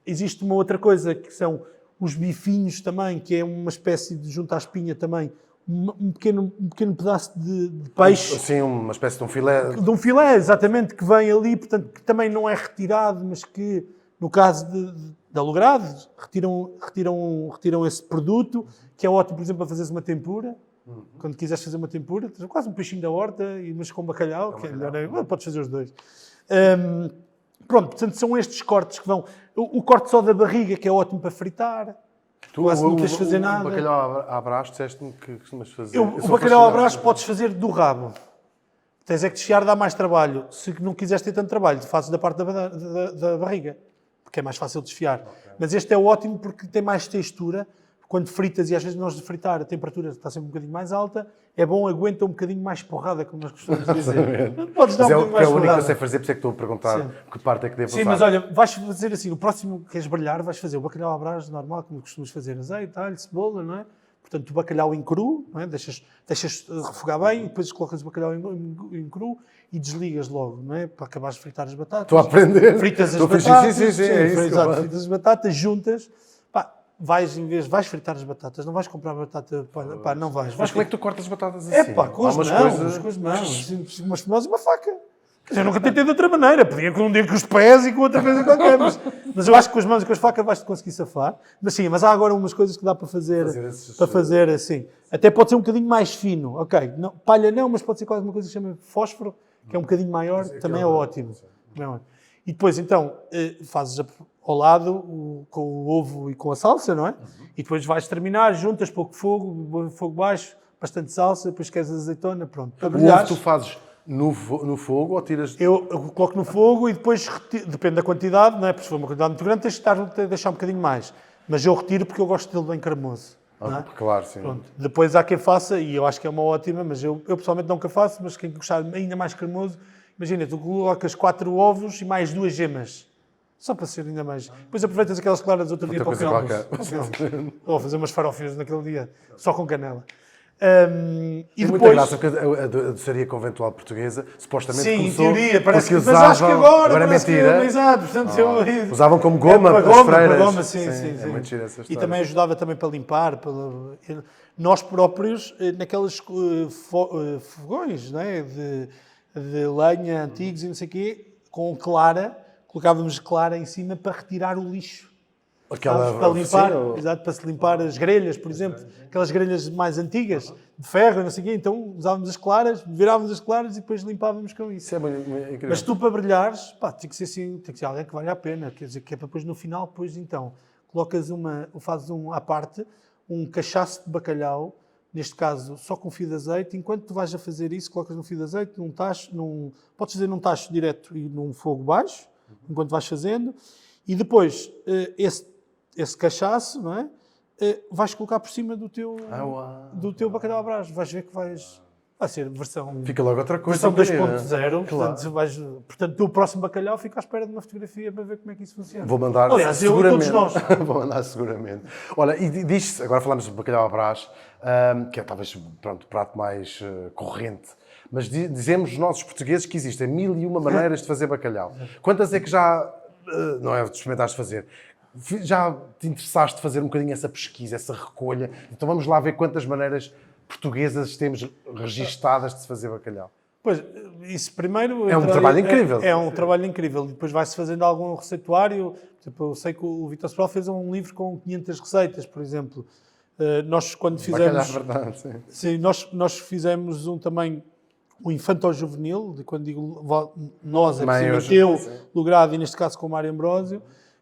Existe uma outra coisa, que são os bifinhos também, que é uma espécie de, junto à espinha também, um pequeno pedaço de peixe. Sim, uma espécie de um filé. De um filé, exatamente, que vem ali, portanto, que também não é retirado, mas que, no caso da Lograde, retiram esse produto, que é ótimo, por exemplo, para fazeres uma tempura. Quando quiseres fazer uma tempura, tens quase um peixinho da horta, mas com bacalhau, que é melhor, podes fazer os dois. Pronto, portanto, são estes cortes que vão... O corte só da barriga, que é ótimo para fritar. Tu quase não tens de fazer nada. O bacalhau à Brás, disseste-me que costumas fazer. O bacalhau à Brás podes fazer do rabo. Tens é que desfiar, dá mais trabalho. Se não quiseres ter tanto trabalho, fazes da parte da barriga, porque é mais fácil de desfiar. Mas este é ótimo porque tem mais textura. Quando fritas, e às vezes nós de fritar a temperatura está sempre um bocadinho mais alta, é bom, aguenta um bocadinho mais porrada, como nós costumamos dizer. Podes dar um bocadinho mais é o único que porrada. eu sei fazer, por isso é que estou a perguntar. Sim. Que parte é que devo usar. Sim, mas olha, vais fazer assim, o próximo que queres brilhar, vais fazer o bacalhau à Brás normal, como costumas fazer, azeite, alho, cebola, não é? Portanto, o bacalhau em cru, não é? Deixas refogar bem, e depois colocas o bacalhau em cru e desligas logo, não é? Para acabares de fritar as batatas. Estou a aprender. Fritas as batatas. Sim, é isso. Exato, fritas as batatas, juntas. Vais fritar as batatas, não vais comprar batata, não vais. Mas como é que tu cortas as batatas assim? Com as mãos, umas mãos e uma faca. Quer dizer, eu nunca tentei de outra maneira. Podia com um dia com os pés e com outra coisa qualquer. Mas eu acho que com as mãos e com as facas vais-te conseguir safar. Mas sim, mas há agora umas coisas que dá para fazer assim. Até pode ser um bocadinho mais fino. Ok, não, palha não, mas pode ser quase uma coisa que se chama fósforo, que é um bocadinho maior, também é ótimo. E depois, então, fazes ao lado com o ovo e com a salsa, não é? E depois vais terminar, juntas pouco fogo baixo, bastante salsa, depois queres azeitona, pronto. O ovo tu fazes no fogo ou tiras... Eu coloco no fogo e depois, depende da quantidade, não é? Porque se for uma quantidade muito grande, tens de deixar um bocadinho mais. Mas eu retiro porque eu gosto dele bem cremoso. Não é? Claro, sim. Pronto. Depois há quem faça, e eu acho que é uma ótima, mas eu pessoalmente nunca faço, mas quem gostar ainda mais cremoso, imagina, tu colocas 4 ovos e mais 2 gemas. Só para ser ainda mais... Depois aproveitas aquelas claras do outro dia para o pequeno almoço. Ou fazer umas farofinhas naquele dia, só com canela. E depois... muita graça, porque a doçaria conventual portuguesa supostamente começou... Sim, em teoria, parece que usavam, mas acho que agora é mentira. Exato, portanto, usavam como goma as freiras. Sim. É muito gira essa história. E também ajudava também para limpar. Nós próprios, naqueles fogões, não é? de lenha antigos e não sei o quê, com clara, colocávamos clara em cima para retirar o lixo. Para limpar, exato, para se limpar as grelhas, por exemplo, aquelas grelhas mais antigas, de ferro, não sei o quê, então usávamos as claras, virávamos as claras e depois limpávamos com isso. Isso é incrível. Mas tu para brilhares, tem que ser assim, tem que ser alguém que valha a pena, quer dizer, que é para depois no final, depois então, fazes à parte, um cachaço de bacalhau, neste caso só com fio de azeite, enquanto tu vais a fazer isso, colocas no fio de azeite, podes fazer num tacho direto e num fogo baixo, enquanto vais fazendo. E depois, esse cachaço, não é? Vais colocar por cima do teu bacalhau à Brás. Vais ver que vai ser versão Fica logo outra coisa. versão 2.0. Portanto, o próximo bacalhau fica à espera de uma fotografia para ver como é que isso funciona. Vou mandar Aliás, seguramente. todos nós. Vou mandar seguramente. Olha, e diz-se, agora falamos de bacalhau à Brás, que é talvez o prato mais corrente, mas dizemos os nossos portugueses que existem 1001 maneiras de fazer bacalhau. Quantas é que já, não é, experimentaste fazer? Já te interessaste fazer um bocadinho essa pesquisa, essa recolha? Então vamos lá ver quantas maneiras portuguesas temos registadas de se fazer bacalhau. Pois, isso primeiro... É um trabalho incrível. É um trabalho incrível. E depois vai-se fazendo algum receituário. Tipo, eu sei que o Vítor Sobral fez um livro com 500 receitas, por exemplo. Nós, quando fizemos... Bacalhau, verdade, sim. Sim, nós fizemos também o infanto-juvenil, de quando digo nós, é precisamente eu, Logrado, e neste caso com o Mário Ambrósio,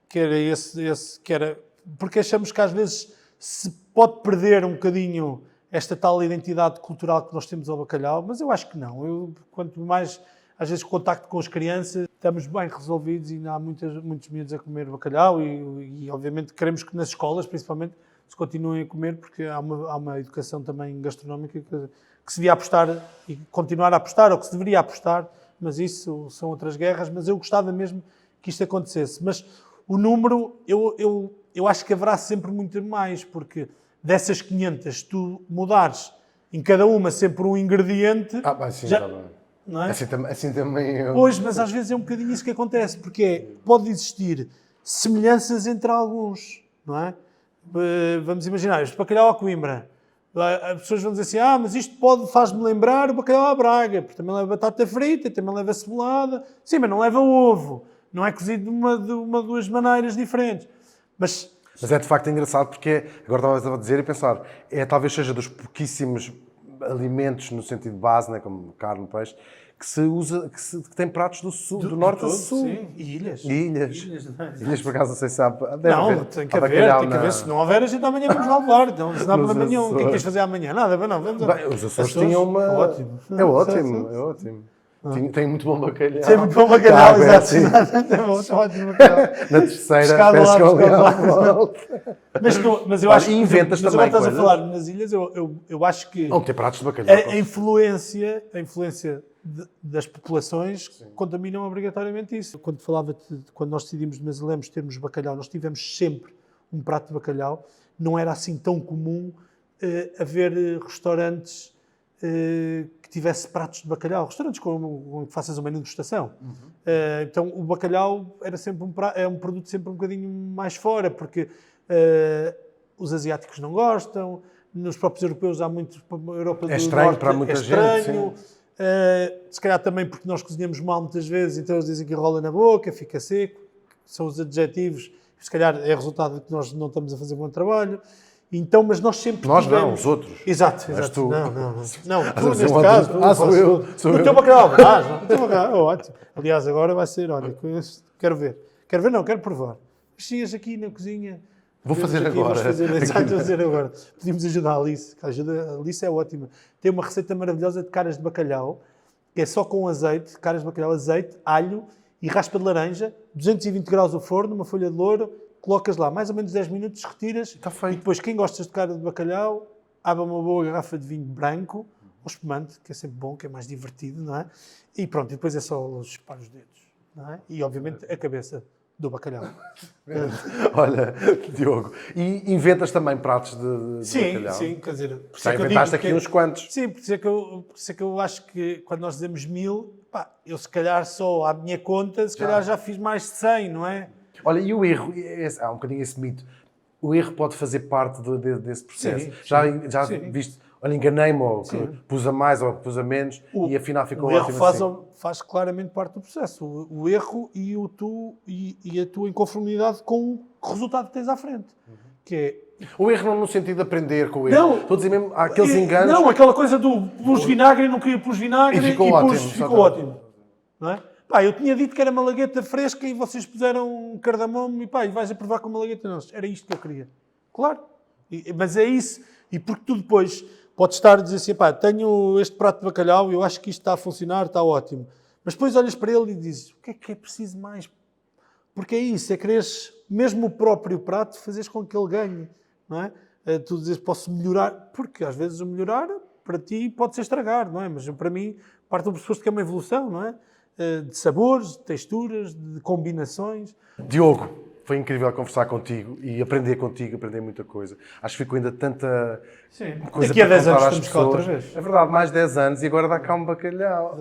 que era esse que era... Porque achamos que às vezes se pode perder um bocadinho esta tal identidade cultural que nós temos ao bacalhau, mas eu acho que não. Quanto mais, às vezes, contacto com as crianças, estamos bem resolvidos e há muitos miúdos a comer bacalhau e, obviamente, queremos que nas escolas, principalmente, se continuem a comer, porque há uma educação também gastronómica que se devia apostar e continuar a apostar, ou que se deveria apostar, mas isso são outras guerras, mas eu gostava mesmo que isto acontecesse. Mas o número, eu acho que haverá sempre muito mais, porque dessas 500, tu mudares em cada uma sempre um ingrediente... Sim, já, tá bem. Não é? Assim também eu... Pois, mas às vezes é um bocadinho isso que acontece, porque pode existir semelhanças entre alguns, não é? Vamos imaginar, este bacalhau à Coimbra. As pessoas vão dizer assim, mas isto faz-me lembrar o bacalhau à Braga, porque também leva batata frita, também leva cebolada. Sim, mas não leva ovo. Não é cozido de duas maneiras diferentes. Mas é de facto engraçado porque, agora estava a dizer e pensar, talvez seja dos pouquíssimos alimentos no sentido base, né, como carne, peixe, que se usa, que tem pratos do norte a sul. Sim, e ilhas. Ilhas, por acaso, não sei se há... Tem que haver. Se não houver, a gente amanhã vamos lá levar. Então, se não amanhã, o que é que queres fazer amanhã? Nada, não. Os Açores tinham uma... Ótimo. É ótimo. Tem muito bom bacalhau. Tem muito bom bacalhau, exato. Tem ótimo bacalhau. Na terceira, pescam Mas eu acho que... inventas também Mas agora estás a falar nas ilhas, eu acho que... Não tem pratos de bacalhau. A influência das populações contaminam obrigatoriamente isso. Quando nós decidimos de Mesalemos termos bacalhau, nós tivemos sempre um prato de bacalhau. Não era assim tão comum haver restaurantes que tivesse pratos de bacalhau. Restaurantes com que faças um menu de estação. Então, o bacalhau era sempre um produto sempre um bocadinho mais fora, porque os asiáticos não gostam, nos próprios europeus há muito... Europa é estranho Norte, para muita gente. Sim. Se calhar também porque nós cozinhamos mal muitas vezes, então eles dizem que rola na boca, fica seco. São os adjetivos. Se calhar é resultado de que nós não estamos a fazer bom trabalho. Então, mas nós sempre Nós tivemos... não, os outros. Exato. Tu. Não, tu neste caso. Sou eu. O teu bacalhau, o teu bacalhau, ótimo. Aliás, agora vai ser, olha, quero ver. Quero provar. Chegas aqui na cozinha... Vou fazer agora. Vou fazer agora. Pedimos ajuda à Alice, a Alice é ótima. Tem uma receita maravilhosa de caras de bacalhau, que é só com azeite, caras de bacalhau, azeite, alho e raspa de laranja, 220 graus o forno, uma folha de louro, colocas lá mais ou menos 10 minutos, retiras. Está feito. E depois, quem gosta de cara de bacalhau, abre uma boa garrafa de vinho branco, ou espumante, que é sempre bom, que é mais divertido, não é? E pronto, e depois é só chupar os dedos, não é? E, obviamente, a cabeça do bacalhau. Olha, Diogo, e inventas também pratos de bacalhau? Sim, quer dizer... Já inventaste aqui uns quantos. Sim, por isso é que eu acho que quando nós dizemos 1000, eu se calhar só à minha conta, se calhar já fiz mais de 100, não é? Olha, e o erro, há um bocadinho esse mito, o erro pode fazer parte desse processo. Sim, já viste, olha, enganei-me, ou pus a mais ou pus a menos, e afinal ficou ótimo assim. O erro faz claramente parte do processo. O erro e a tua inconformidade com o resultado que tens à frente. Que é... O erro não no sentido de aprender com o erro. Não. Estou a dizer mesmo, há aqueles enganos... Não, aquela coisa do pus vinagre, não queria pus vinagre e ficou ótimo. Não é? Eu tinha dito que era malagueta fresca e vocês puseram cardamomo e vais a provar com malagueta. Não, era isto que eu queria. Claro. Mas é isso. E porque tu depois podes estar a dizer assim, tenho este prato de bacalhau e eu acho que isto está a funcionar, está ótimo. Mas depois olhas para ele e dizes, o que é preciso mais Porque é isso, é quereres, mesmo o próprio prato, fazeres com que ele ganhe, não é? Tu dizes, posso melhorar, porque às vezes o melhorar, para ti, pode ser estragar, não é? Mas para mim, parte do pressuposto que é uma evolução, não é? De sabores, de texturas, de combinações. Diogo, foi incrível conversar contigo e aprender contigo, aprender muita coisa. Acho que ficou ainda tanta coisa Daqui a para 10 contar anos às estamos cá outra pessoas. vez. É verdade, mais 10 anos e agora dá cá um bacalhau.